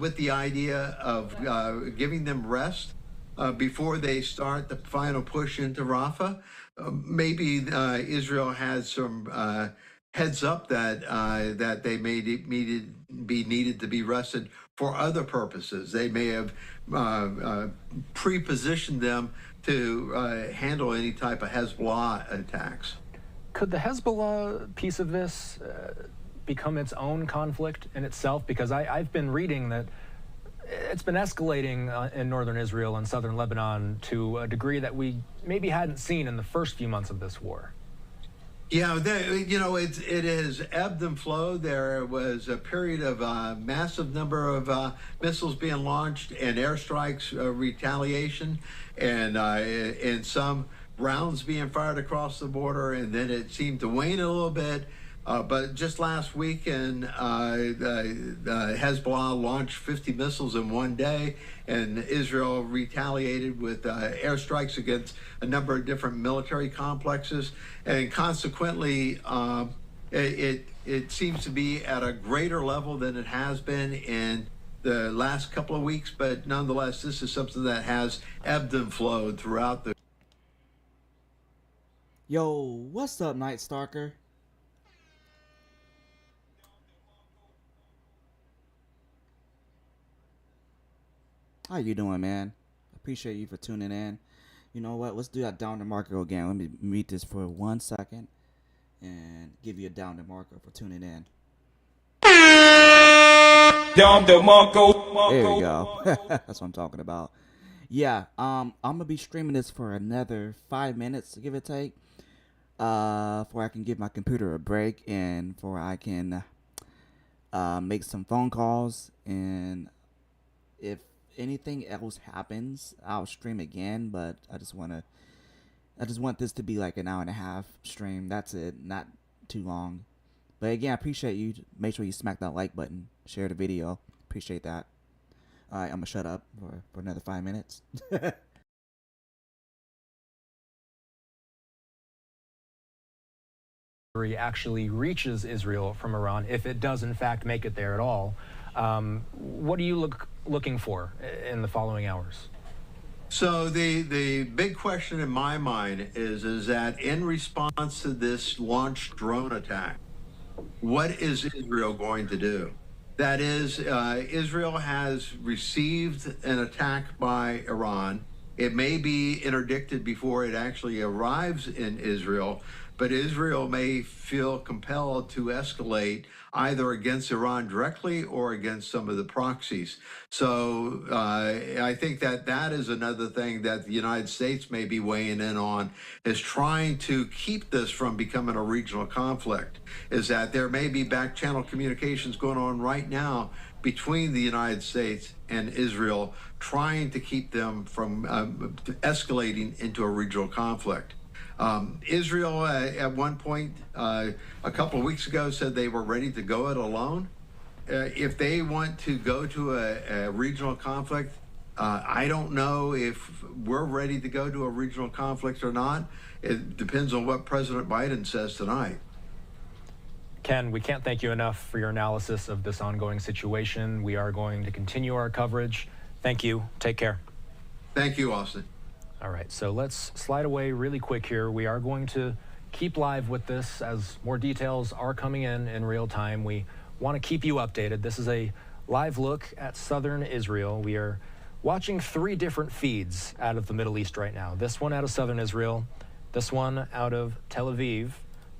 with the idea of giving them rest before they start the final push into Rafah. Maybe Israel has some heads up that that they may be needed to be rested for other purposes. They may have pre-positioned them to handle any type of Hezbollah attacks. Could the Hezbollah piece of this become its own conflict in itself? Because I've been reading that it's been escalating in northern Israel and southern Lebanon to a degree that we maybe hadn't seen in the first few months of this war. Yeah, it has ebbed and flowed. There was a period of massive number of missiles being launched and airstrikes, retaliation, and some rounds being fired across the border, and then it seemed to wane a little bit. But just last weekend, Hezbollah launched 50 missiles in one day, and Israel retaliated with airstrikes against a number of different military complexes. And consequently, it seems to be at a greater level than it has been in the last couple of weeks. But nonetheless, this is something that has ebbed and flowed throughout the... Yo, what's up, Night Stalker? How you doing, man? Appreciate you for tuning in. You know what? Let's do that down the marker again. Let me mute this for 1 second and give you a down the marker for tuning in. Down the marker. There we go. That's what I'm talking about. Yeah, I'm gonna be streaming this for another 5 minutes, give or take, before I can give my computer a break and before I can make some phone calls. And if anything else happens, I'll stream again. But I just want this to be like an hour and a half stream. That's it, not too long. But again, I appreciate you. Make sure you smack that like button, share the video. Appreciate that. All right, I'm gonna shut up for another 5 minutes. Actually reaches Israel from Iran, if it does in fact make it there at all. What are you looking for in the following hours? So the big question in my mind is that in response to this launched drone attack, what is Israel going to do? That is, Israel has received an attack by Iran. It may be interdicted before it actually arrives in Israel, but Israel may feel compelled to escalate either against Iran directly or against some of the proxies. So I think that is another thing that the United States may be weighing in on, is trying to keep this from becoming a regional conflict, is that there may be back channel communications going on right now between the United States and Israel, trying to keep them from escalating into a regional conflict. Israel, at one point, a couple of weeks ago, said they were ready to go it alone. If they want to go to a regional conflict, I don't know if we're ready to go to a regional conflict or not. It depends on what President Biden says tonight. Ken, we can't thank you enough for your analysis of this ongoing situation. We are going to continue our coverage. Thank you. Take care. Thank you, Austin. All right, so let's slide away really quick here. We are going to keep live with this as more details are coming in real time. We want to keep you updated. This is a live look at southern Israel. We are watching 3 different feeds out of the Middle East right now. This one out of southern Israel, this one out of Tel Aviv,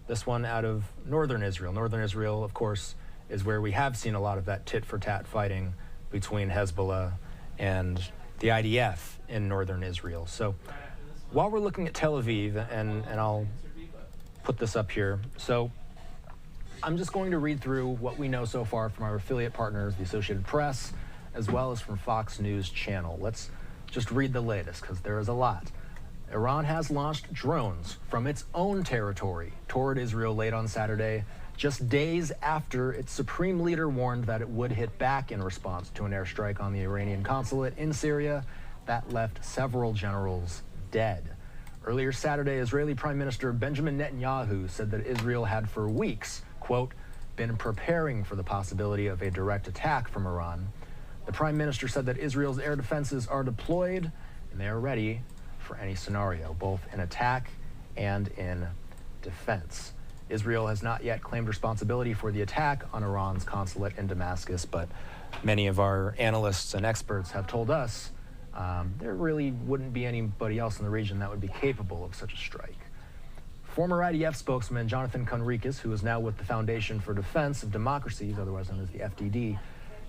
this one out of northern Israel. Northern Israel, of course, is where we have seen a lot of that tit-for-tat fighting between Hezbollah and the IDF in northern Israel. So while we're looking at Tel Aviv, and I'll put this up here. So I'm just going to read through what we know so far from our affiliate partners, the Associated Press, as well as from Fox News Channel. Let's just read the latest, because there is a lot. Iran has launched drones from its own territory toward Israel late on Saturday, just days after its supreme leader warned that it would hit back in response to an airstrike on the Iranian consulate in Syria that left several generals dead. Earlier Saturday, Israeli Prime Minister Benjamin Netanyahu said that Israel had for weeks, quote, been preparing for the possibility of a direct attack from Iran. The Prime Minister said that Israel's air defenses are deployed and they are ready for any scenario, both in attack and in defense. Israel has not yet claimed responsibility for the attack on Iran's consulate in Damascus, but many of our analysts and experts have told us there really wouldn't be anybody else in the region that would be capable of such a strike. Former IDF spokesman Jonathan Conricus, who is now with the Foundation for Defense of Democracies, otherwise known as the FDD,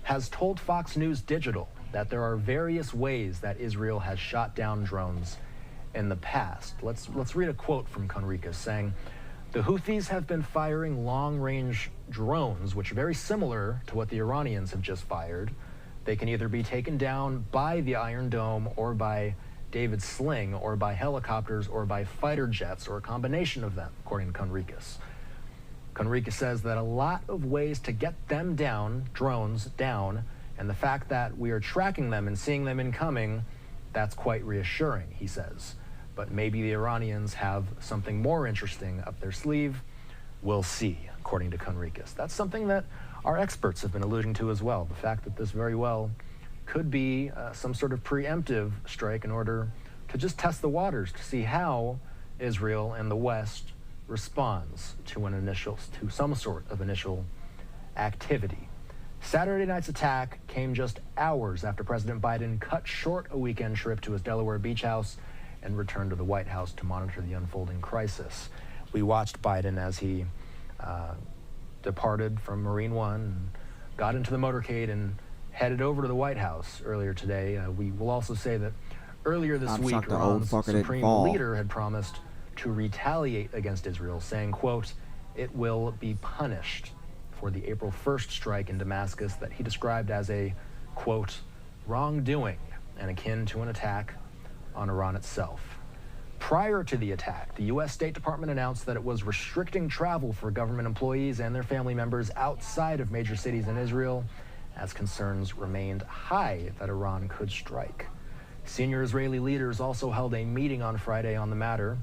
has told Fox News Digital that there are various ways that Israel has shot down drones in the past. Let's read a quote from Conricus saying, "The Houthis have been firing long-range drones, which are very similar to what the Iranians have just fired. They can either be taken down by the Iron Dome or by David's Sling or by helicopters or by fighter jets or a combination of them," according to Conricus. Conricus says that a lot of ways to get them down, drones down, and the fact that we are tracking them and seeing them incoming, that's quite reassuring, he says. But maybe the Iranians have something more interesting up their sleeve. We'll see, according to Conricus. That's something that our experts have been alluding to as well. The fact that this very well could be some sort of preemptive strike in order to just test the waters to see how Israel and the West responds to some sort of initial activity. Saturday night's attack came just hours after President Biden cut short a weekend trip to his Delaware beach house and returned to the White House to monitor the unfolding crisis. We watched Biden as he departed from Marine One and got into the motorcade and headed over to the White House earlier today. We will also say that earlier this week, Iran's supreme leader had promised to retaliate against Israel, saying, quote, "It will be punished" for the April 1st strike in Damascus that he described as a, quote, "wrongdoing" and akin to an attack on Iran itself. Prior to the attack, the U.S. State Department announced that it was restricting travel for government employees and their family members outside of major cities in Israel, as concerns remained high that Iran could strike. Senior Israeli leaders also held a meeting on Friday on the matter.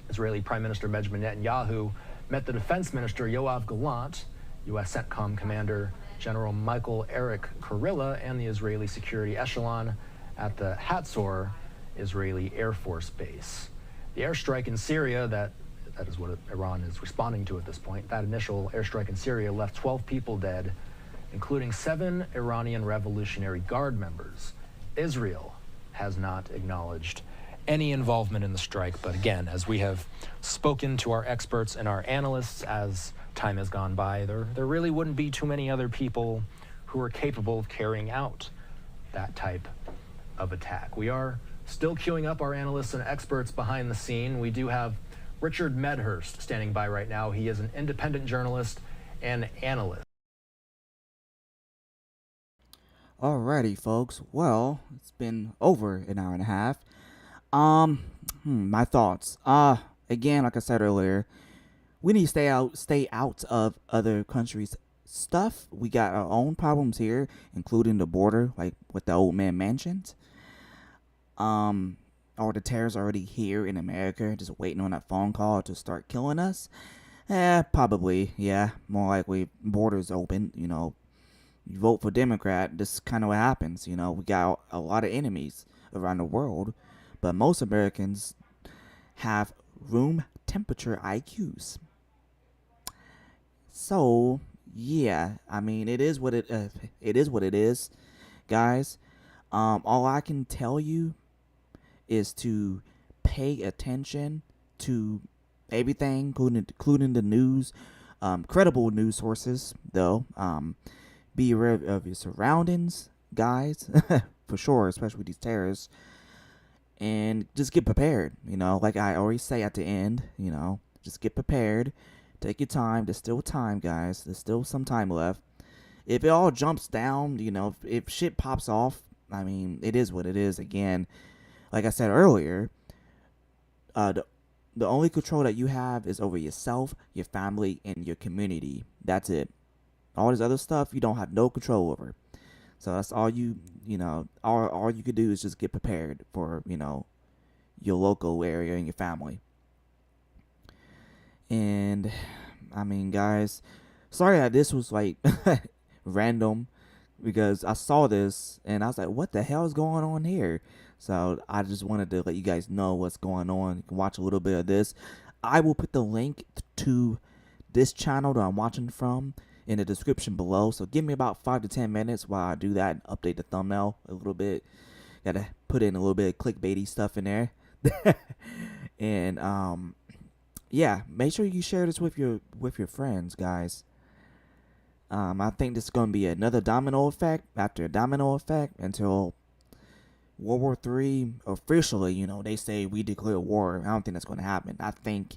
Israeli Prime Minister Benjamin Netanyahu met the Defense Minister Yoav Gallant, U.S. CENTCOM Commander General Michael Eric Kurilla, and the Israeli security echelon at the Hatzor Israeli Air Force Base. The airstrike in Syria, that is what Iran is responding to at this point, that initial airstrike in Syria left 12 people dead, including 7 Iranian Revolutionary Guard members. Israel has not acknowledged any involvement in the strike, but again, as we have spoken to our experts and our analysts as time has gone by, there really wouldn't be too many other people who are capable of carrying out that type of attack. We are still queuing up our analysts and experts behind the scene. We do have Richard Medhurst standing by right now. He is an independent journalist and analyst. Alrighty, folks. Well, it's been over an hour and a half. My thoughts. Again, like I said earlier, we need to stay out of other countries' stuff. We got our own problems here, including the border, like what the old man mentioned. Are the terrorists already here in America, just waiting on that phone call to start killing us? Probably, yeah. More likely, borders open, you know. You vote for Democrat, this is kind of what happens, you know. We got a lot of enemies around the world, but most Americans have room temperature IQs. So, yeah, I mean, it is what it is, guys. All I can tell you is to pay attention to everything, including the news, credible news sources, though. Be aware of your surroundings, guys, for sure, especially with these terrorists. And just get prepared, you know, like I always say at the end, you know, just get prepared. Take your time. There's still time, guys. There's still some time left. If it all jumps down, you know, if shit pops off, I mean, it is what it is. Again, like I said earlier, the only control that you have is over yourself, your family, and your community. That's it. All this other stuff, you don't have no control over. So that's all you know, all you could do is just get prepared for, you know, your local area and your family. And, I mean, guys, sorry that this was, like, random, because I saw this, and I was like, what the hell is going on here? So I just wanted to let you guys know what's going on. You can watch a little bit of this. I will put the link to this channel that I'm watching from in the description below. So give me about 5 to 10 minutes while I do that and update the thumbnail a little bit. Gotta put in a little bit of clickbaity stuff in there. And yeah, make sure you share this with your friends, guys. I think this is gonna be another domino effect after a domino effect until World War III officially, you know, they say we declare war. I don't think that's gonna happen. I think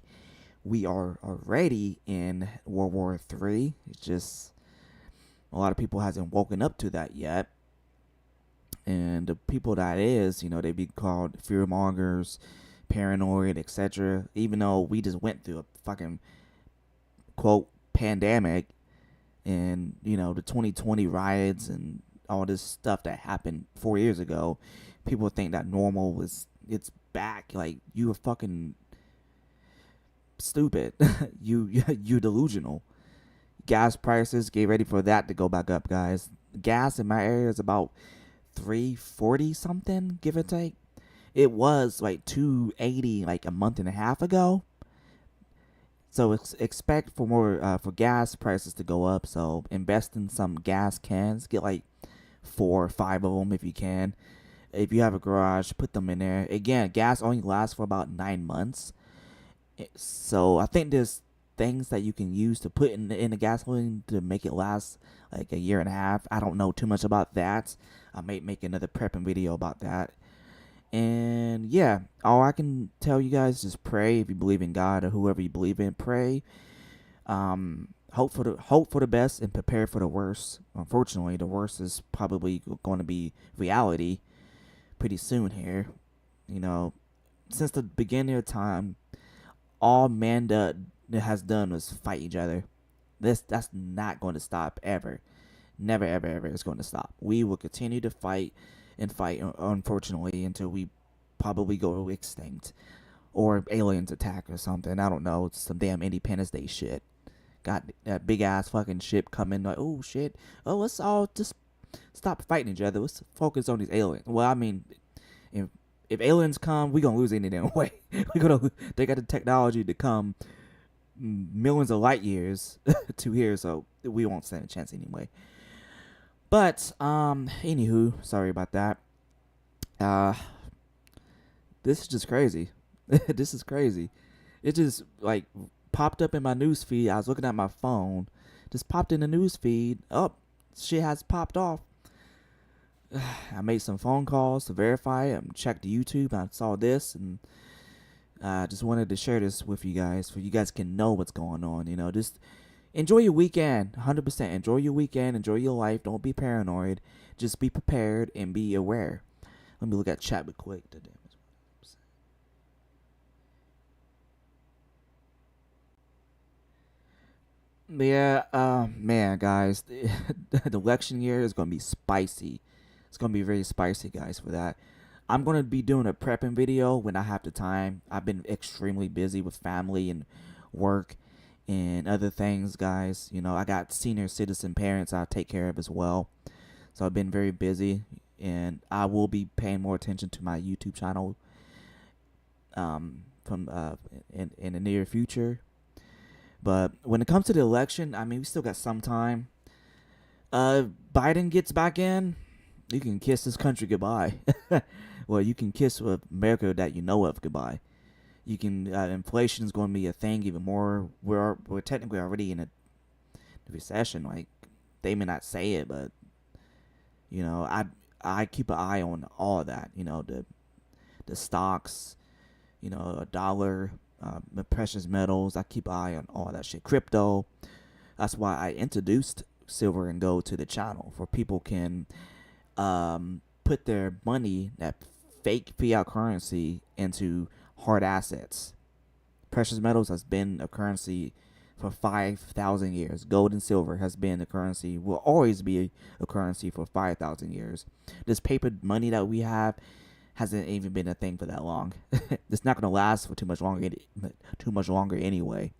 we are already in World War III. It's just a lot of people hasn't woken up to that yet. And the people that is, you know, they be called fear mongers, paranoid, etc. Even though we just went through a fucking quote pandemic, and you know the 2020 riots and all this stuff that happened 4 years ago, people think that normal it's back. Like, you are fucking stupid. you delusional. Gas prices, get ready for that to go back up, guys. Gas in my area is about $3.40 something, give or take. It was like $2.80 like a month and a half ago. So expect for more for gas prices to go up. So invest in some gas cans. Get like 4 or 5 of them if you can. If you have a garage, put them in there. Again, gas only lasts for about 9 months. So I think there's things that you can use to put in the gasoline to make it last like a year and a half. I don't know too much about that. I may make another prepping video about that. And yeah, all I can tell you guys is just pray. If you believe in God or whoever you believe in, pray. Hope for the best and prepare for the worst. Unfortunately, the worst is probably going to be reality pretty soon here. You know, since the beginning of time, all man has done was fight each other. That's not going to stop ever. Never, ever, ever is going to stop. We will continue to fight and fight, unfortunately, until we probably go extinct or aliens attack or something. I don't know. It's some damn Independence Day shit. Got that big ass fucking ship coming. Like, oh shit. Oh, let's all just stop fighting each other. Let's focus on these aliens. Well, I mean, if aliens come, we gonna lose any damn way. They got the technology to come millions of light years to here, so we won't stand a chance anyway. But anywho, sorry about that. This is just crazy. This is crazy. It just like popped up in my news feed. I was looking at my phone, just popped in the news feed. Oh, shit has popped off. I made some phone calls to verify it. Checked YouTube. I saw this, and I just wanted to share this with you guys, so you guys can know what's going on. You know, just enjoy your weekend. 100%. Enjoy your weekend. Enjoy your life. Don't be paranoid. Just be prepared and be aware. Let me look at chat real quick. Yeah, man, guys, the election year is gonna be spicy. It's gonna be very spicy, guys. For that, I'm gonna be doing a prepping video when I have the time. I've been extremely busy with family and work and other things, guys. You know, I got senior citizen parents I take care of as well, so I've been very busy, and I will be paying more attention to my YouTube channel in the near future. But when it comes to the election, I mean, we still got some time. Biden gets back in, you can kiss this country goodbye. Well, you can kiss America that you know of goodbye. You can. Inflation is going to be a thing even more. We're technically already in a recession. Like, they may not say it, but you know, I keep an eye on all of that. You know, the stocks. You know, a dollar. Precious metals. I keep an eye on all that shit. Crypto. That's why I introduced silver and gold to the channel, for people can put their money, that fake fiat currency, into hard assets. Precious metals has been a currency for 5,000 years. Gold and silver has been a currency, will always be a currency for 5,000 years. This paper money that we have hasn't even been a thing for that long. It's not going to last for too much longer anyway.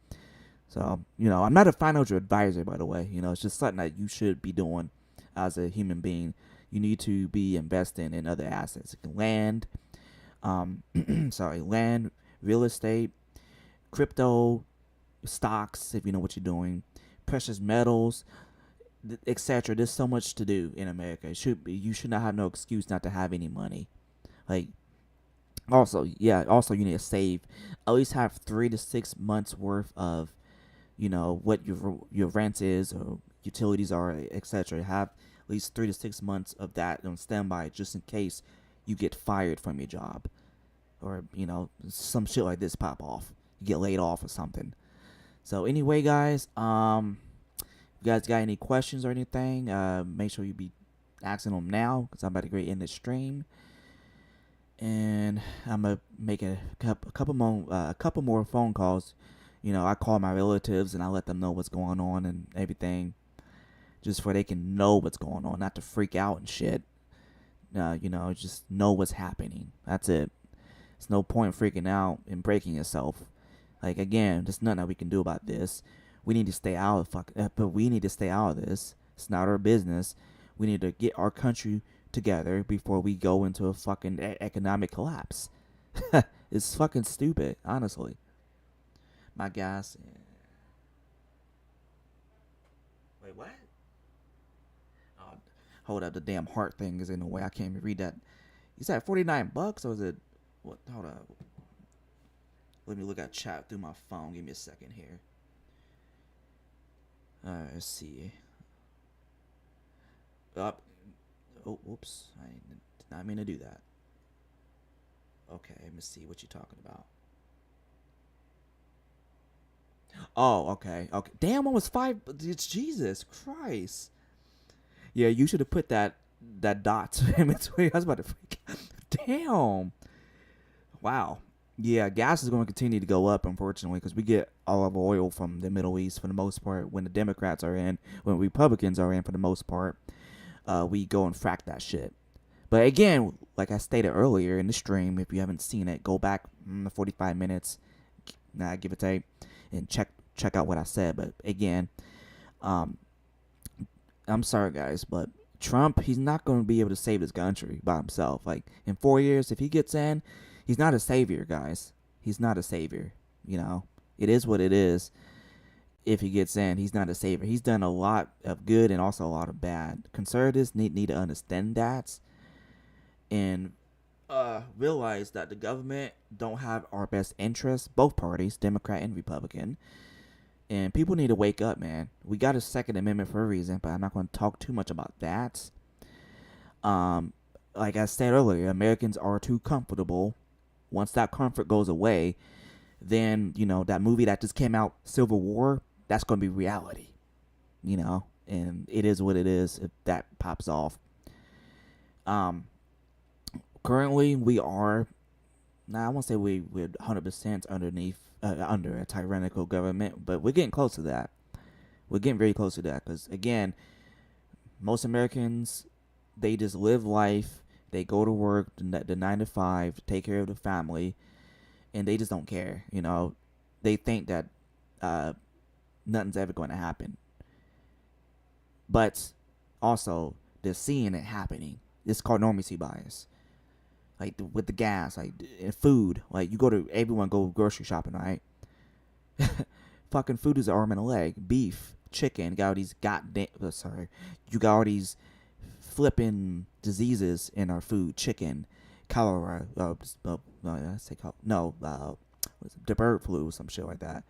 So, you know, I'm not a financial advisor, by the way. You know, it's just something that you should be doing as a human being. You need to be investing in other assets. Land, land, real estate, crypto, stocks if you know what you're doing, precious metals, etc. There's so much to do in America. You should not have no excuse not to have any money. Like, also, you need to save. At least have 3 to 6 months worth of, what your rent is or utilities are, etc. Have at least 3 to 6 months of that on standby just in case you get fired from your job, or some shit like this pop off. You get laid off or something. So anyway, guys, if you guys got any questions or anything, make sure you be asking them now, because I'm about to get in the stream. And I'm gonna make a couple more phone calls. I call my relatives and I let them know what's going on and everything, just so they can know what's going on, not to freak out and shit. Just know what's happening. That's it. There's no point freaking out and breaking yourself. Like, again, there's nothing that we can do about this. We need to stay out of we need to stay out of this. It's not our business. We need to get our country together before we go into a fucking economic collapse. It's fucking stupid, honestly. My gas. Wait, what? Oh, hold up, the damn heart thing is in the way. I can't even read that. You said $49, or is it? What? Hold up. Let me look at chat through my phone. Give me a second here. Let's see. Up. Oh, whoops. I did not mean to do that. Okay, let me see what you're talking about. Oh, okay. Okay. Damn, almost 5. It's Jesus Christ. Yeah, you should have put that dot in between. I was about to freak out. Damn. Wow. Yeah, gas is going to continue to go up, unfortunately, because we get all of our oil from the Middle East for the most part. When the Democrats are in, when Republicans are in for the most part, we go and frack that shit. But again, like I stated earlier in the stream, if you haven't seen it, go back 45 minutes, give or take, and check out what I said. But again, I'm sorry, guys, but Trump, he's not going to be able to save this country by himself. Like, in 4 years, if he gets in, he's not a savior, guys. He's not a savior. It is what it is. If he gets in, he's not a savior. He's done a lot of good and also a lot of bad. Conservatives need to understand that and realize that the government don't have our best interests, both parties, Democrat and Republican. And people need to wake up, man. We got a Second Amendment for a reason, but I'm not going to talk too much about that. Like I said earlier, Americans are too comfortable. Once that comfort goes away, then, that movie that just came out, Civil War, that's going to be reality. And it is what it is if that pops off. Currently, we are, I won't say we're 100% under a tyrannical government, but we're getting close to that. We're getting very close to that because, again, most Americans, they just live life. They go to work, the 9 to 5, take care of the family, and they just don't care. They think that nothing's ever going to happen. But also, they're seeing it happening. It's called normacy bias. Like with the gas, like food. Like everyone go grocery shopping, right? Fucking food is an arm and a leg. Beef, chicken, got all these you got all these flipping diseases in our food. Chicken, cholera, the bird flu, some shit like that.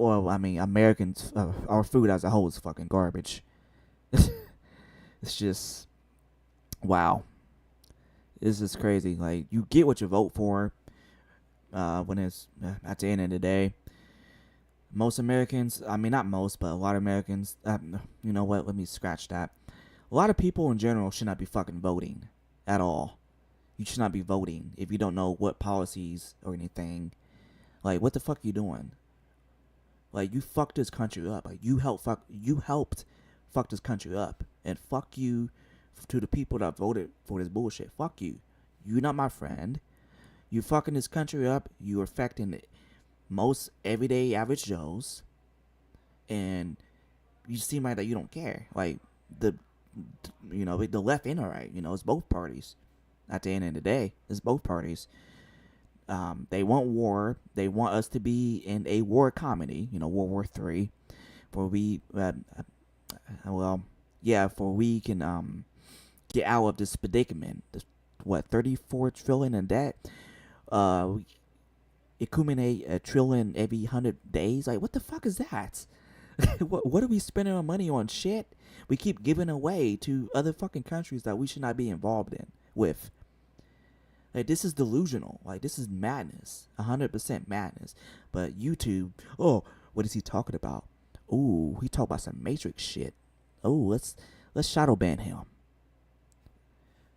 Americans, our food as a whole is fucking garbage. It's just, wow. This is crazy. Like, you get what you vote for when it's at the end of the day. Most Americans, not most, but a lot of Americans, you know what, let me scratch that. A lot of people in general should not be fucking voting at all. You should not be voting if you don't know what policies or anything. Like, what the fuck are you doing? Like, you fucked this country up. Like, you helped fuck this country up. And fuck you to the people that voted for this bullshit. Fuck you. You're not my friend. You fucking this country up. You are affecting most everyday average Joes. And you seem like that you don't care. Like, the left and the right, it's both parties. At the end of the day, it's both parties. They want war. They want us to be in a war comedy, World War III, for we, well, yeah, for we can get out of this predicament. This, what, 34 trillion in debt? We accumulate a trillion every 100 days. Like, what the fuck is that? What are we spending our money on? Shit we keep giving away to other fucking countries that we should not be involved in with. Like, this is delusional. Like, this is madness. 100% madness. But YouTube, oh, what is he talking about? Ooh, he talk about some Matrix shit. Oh, let's shadow ban him.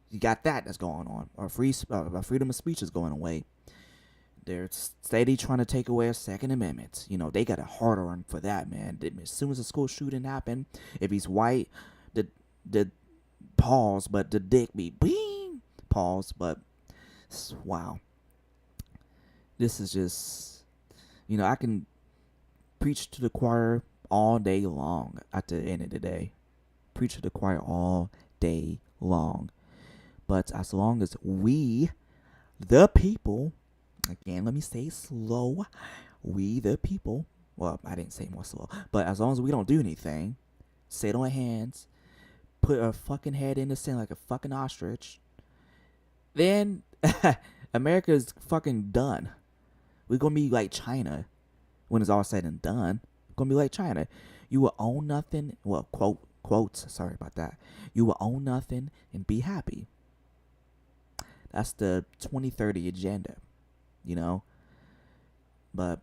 You got that's going on. Our freedom of speech is going away. They're steady trying to take away our Second Amendment. They got a hard on for that, man. As soon as a school shooting happened, if he's white, the pause, but the dick be bing, pause, but wow. This is just, I can preach to the choir all day long at the end of the day. Preach to the choir all day long. But as long as we, the people, again, let me say slow, we, the people, well, I didn't say more slow, but as long as we don't do anything, sit on our hands, put our fucking head in the sand like a fucking ostrich, then America is fucking done. We're gonna be like China when it's all said and done. We're gonna be like China. You will own nothing. Well, quotes. Sorry about that. You will own nothing and be happy. That's the 2030 agenda, But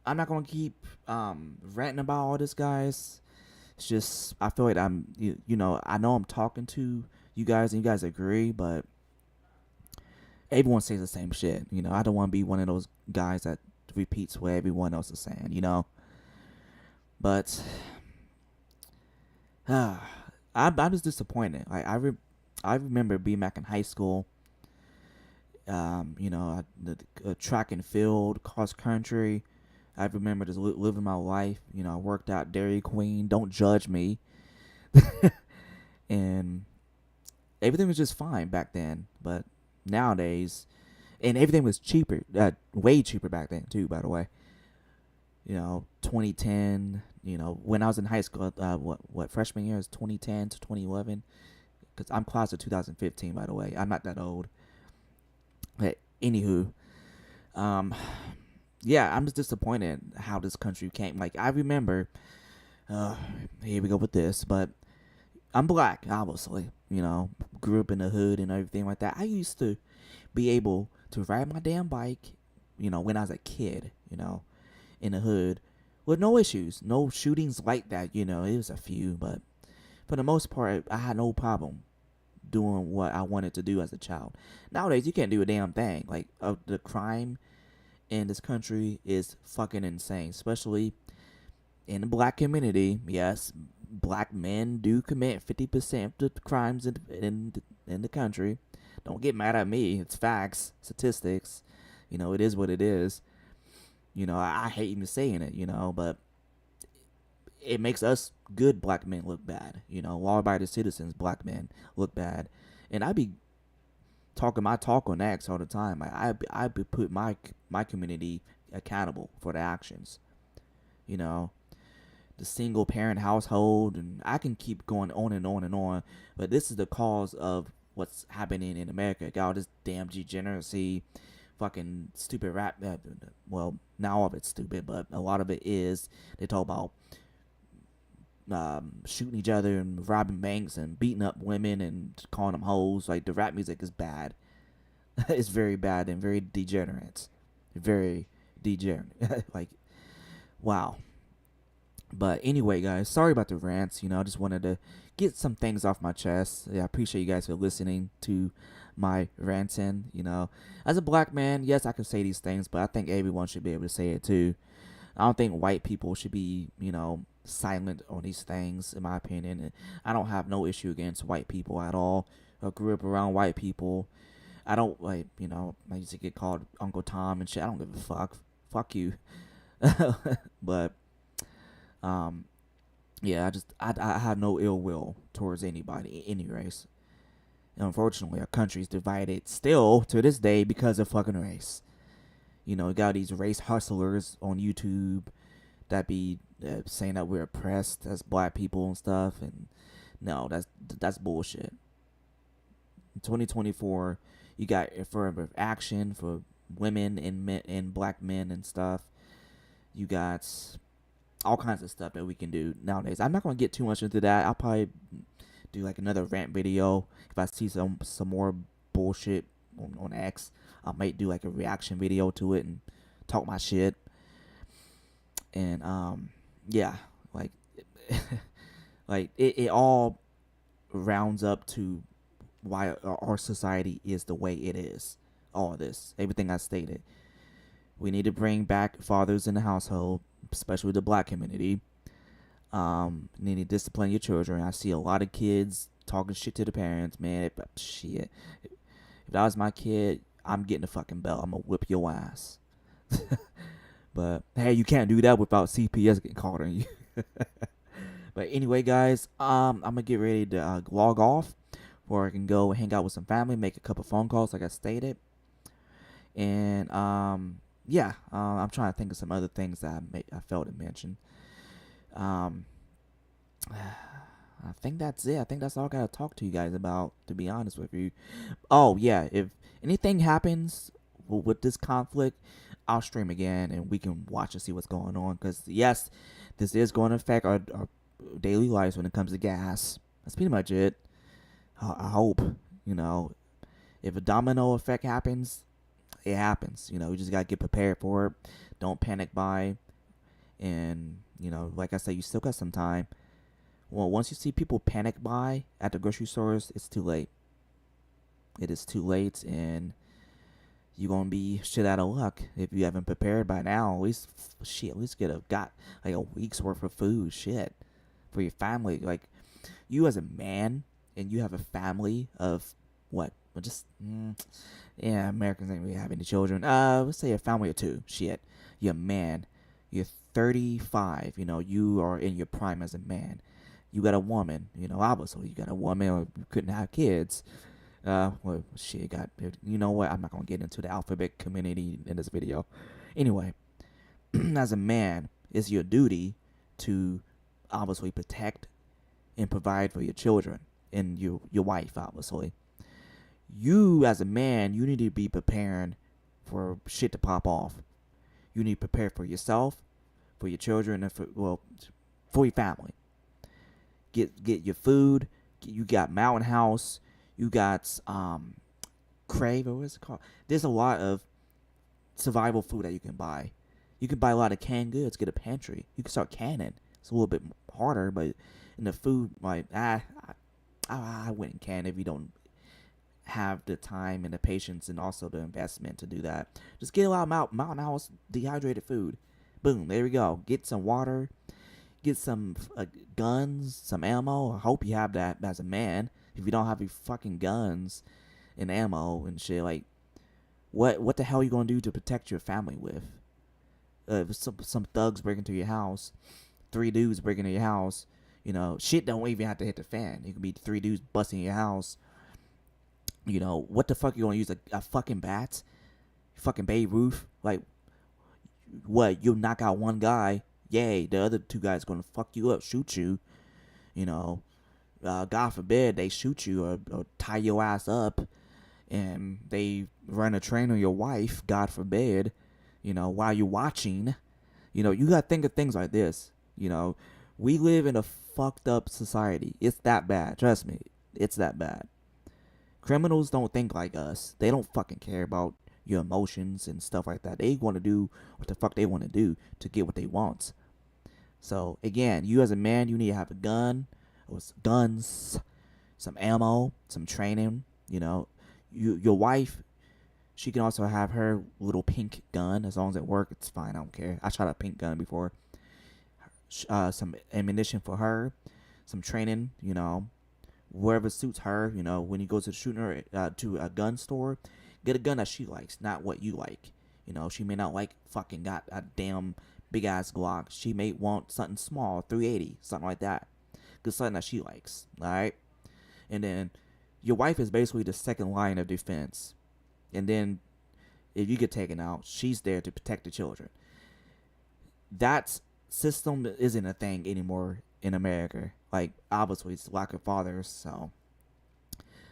I'm not gonna keep ranting about all this, guys. It's just I feel like I'm, I know I'm talking to you guys and you guys agree, but everyone says the same shit. I don't want to be one of those guys that repeats what everyone else is saying. But I'm just disappointed. I remember being back in high school. The track and field, cross country. I remember just living my life. I worked out Dairy Queen. Don't judge me. And everything was just fine back then. But nowadays, and everything was cheaper, way cheaper back then too, by the way. 2010, when I was in high school, what freshman year is 2010 to 2011, because I'm class of 2015, by the way. I'm not that old. But anywho, yeah, I'm just disappointed how this country came. Like, I remember, here we go with this, but I'm black, obviously, grew up in the hood and everything like that. I used to be able to ride my damn bike, when I was a kid, in the hood with no issues, no shootings like that, it was a few, but for the most part, I had no problem doing what I wanted to do as a child. Nowadays, you can't do a damn thing. Like, the crime in this country is fucking insane, especially in the black community. Yes, black men do commit 50% of the crimes in the country. Don't get mad at me. It's facts, statistics. It is what it is. I hate even saying it, but it makes us good black men look bad. Law-abiding citizens, black men, look bad. And I be talking my talk on X all the time. I be put my community accountable for the actions. The single parent household, and I can keep going on and on and on. But this is the cause of what's happening in America. Got all this damn degeneracy, fucking stupid rap. Well, not all of it's stupid, but a lot of it is. They talk about shooting each other and robbing banks and beating up women and calling them hoes. Like, the rap music is bad. It's very bad and very degenerate. Very degenerate. Like, wow. But anyway, guys, sorry about the rants. I just wanted to get some things off my chest. I appreciate you guys for listening to my ranting. As a black man, yes, I can say these things, but I think everyone should be able to say it too. I don't think white people should be, silent on these things, in my opinion. And I don't have no issue against white people at all. I grew up around white people. I don't, I used to get called Uncle Tom and shit. I don't give a fuck. Fuck you. But yeah, I have no ill will towards anybody, any race. Unfortunately, our country's divided still to this day because of fucking race. You know, you got these race hustlers on YouTube that be saying that we're oppressed as black people and stuff, and no, that's bullshit. In 2024, you got affirmative action for women and men and black men and stuff. You got all kinds of stuff that we can do nowadays. I'm not gonna get too much into that. I'll probably do like another rant video if I see some more bullshit on X. I might do like a reaction video to it and talk my shit. And yeah, like like it all rounds up to why our society is the way it is. All of this, everything I stated. We need to bring back fathers in the household, especially the black community. Need to discipline your children. I see a lot of kids talking shit to the parents. Man, shit. If that was my kid, I'm getting a fucking belt. I'm gonna whip your ass. But hey, you can't do that without CPS getting called on you. But anyway, guys, I'm gonna get ready to log off, or I can go hang out with some family, make a couple phone calls, like I stated, and yeah, I'm trying to think of some other things that I failed to mention. I think that's it. I think that's all I gotta talk to you guys about, to be honest with you. Oh yeah, if anything happens with this conflict, I'll stream again and we can watch and see what's going on. Because yes, this is going to affect our daily lives when it comes to gas. That's pretty much it. I hope, you know, if a domino effect happens, it happens. You know, you just gotta get prepared for it. Don't panic buy. And you know, like I said, you still got some time. Well, once you see people panic buy at the grocery stores, it's too late. It is too late, and you're gonna be shit out of luck if you haven't prepared by now. At least got like a week's worth of food, shit, for your family. Like, you as a man, and you have a family of what? Well, just yeah, Americans ain't really have any children. Let's say a family of two. Shit, you're a man. You're 35. You know, you are in your prime as a man. You got a woman. You know, obviously you got a woman, or you couldn't have kids. Well, shit, you know what? I'm not gonna get into the alphabet community in this video. Anyway, as a man, it's your duty to obviously protect and provide for your children and your wife, obviously. You, as a man, you need to be preparing for shit to pop off. You need to prepare for yourself, for your children, and for your family. Get your food. You got Mountain House. You got Crave, or what's it called? There's a lot of survival food that you can buy. You can buy a lot of canned goods. Get a pantry. You can start canning. It's a little bit harder, but in the food, like I wouldn't can if you don't have the time and the patience and also the investment to do that. Just get a lot of Mountain House dehydrated food. Boom, there we go. Get some water. Get some guns, some ammo. I hope you have that as a man. If you don't have your fucking guns and ammo and shit, like, what the hell are you gonna do to protect your family with? If some thugs break into your house, 3 dudes break into your house, you know, shit don't even have to hit the fan. It could be 3 dudes busting your house. You know, what the fuck you gonna use, a fucking bat? Fucking Babe Ruth? Like, what, you'll knock out one guy, yay, the other 2 guys gonna fuck you up, shoot you, you know. God forbid they shoot you or tie your ass up and they run a train on your wife, God forbid, you know, while you're watching. You know, you gotta think of things like this. You know, we live in a fucked up society. It's that bad. Trust me, it's that bad. Criminals don't think like us. They don't fucking care about your emotions and stuff like that. They want to do what the fuck they want to do to get what they want. So again, you as a man, you need to have a gun, or guns, some ammo, some training. You know, your wife, she can also have her little pink gun. As long as it works, it's fine. I don't care. I shot a pink gun before. Some ammunition for her, some training. You know, wherever suits her. You know, when you go to the shooting to a gun store, get a gun that she likes, not what you like. You know, she may not like fucking got a damn big ass Glock. She may want something small, 380, something like that. Get something that she likes, alright? And then your wife is basically the second line of defense. And then if you get taken out, she's there to protect the children. That system isn't a thing anymore in America. Like, obviously, it's lack of fathers. So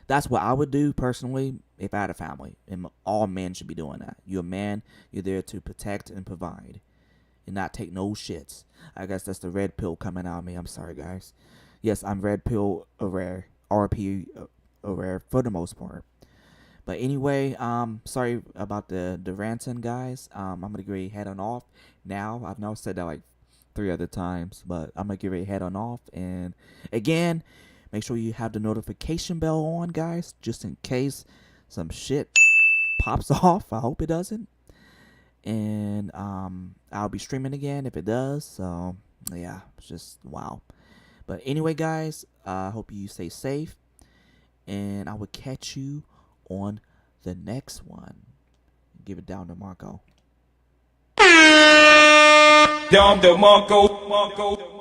that's what I would do personally if I had a family. And all men should be doing that. You're a man. You're there to protect and provide, and not take no shits. I guess that's the red pill coming out of me. I'm sorry, guys. Yes, I'm red pill aware, RP aware for the most part. But anyway, sorry about the ranting, guys. I'm gonna get ready to head on off now. I've now said that like 3 other times, but I'm gonna get ready to head on off. And again, make sure you have the notification bell on, guys, just in case some shit pops off. I hope it doesn't. And I'll be streaming again if it does. So yeah, it's just wow. But anyway, guys, I hope you stay safe, and I will catch you on the next one. Give it down to Marco. Down to Marco.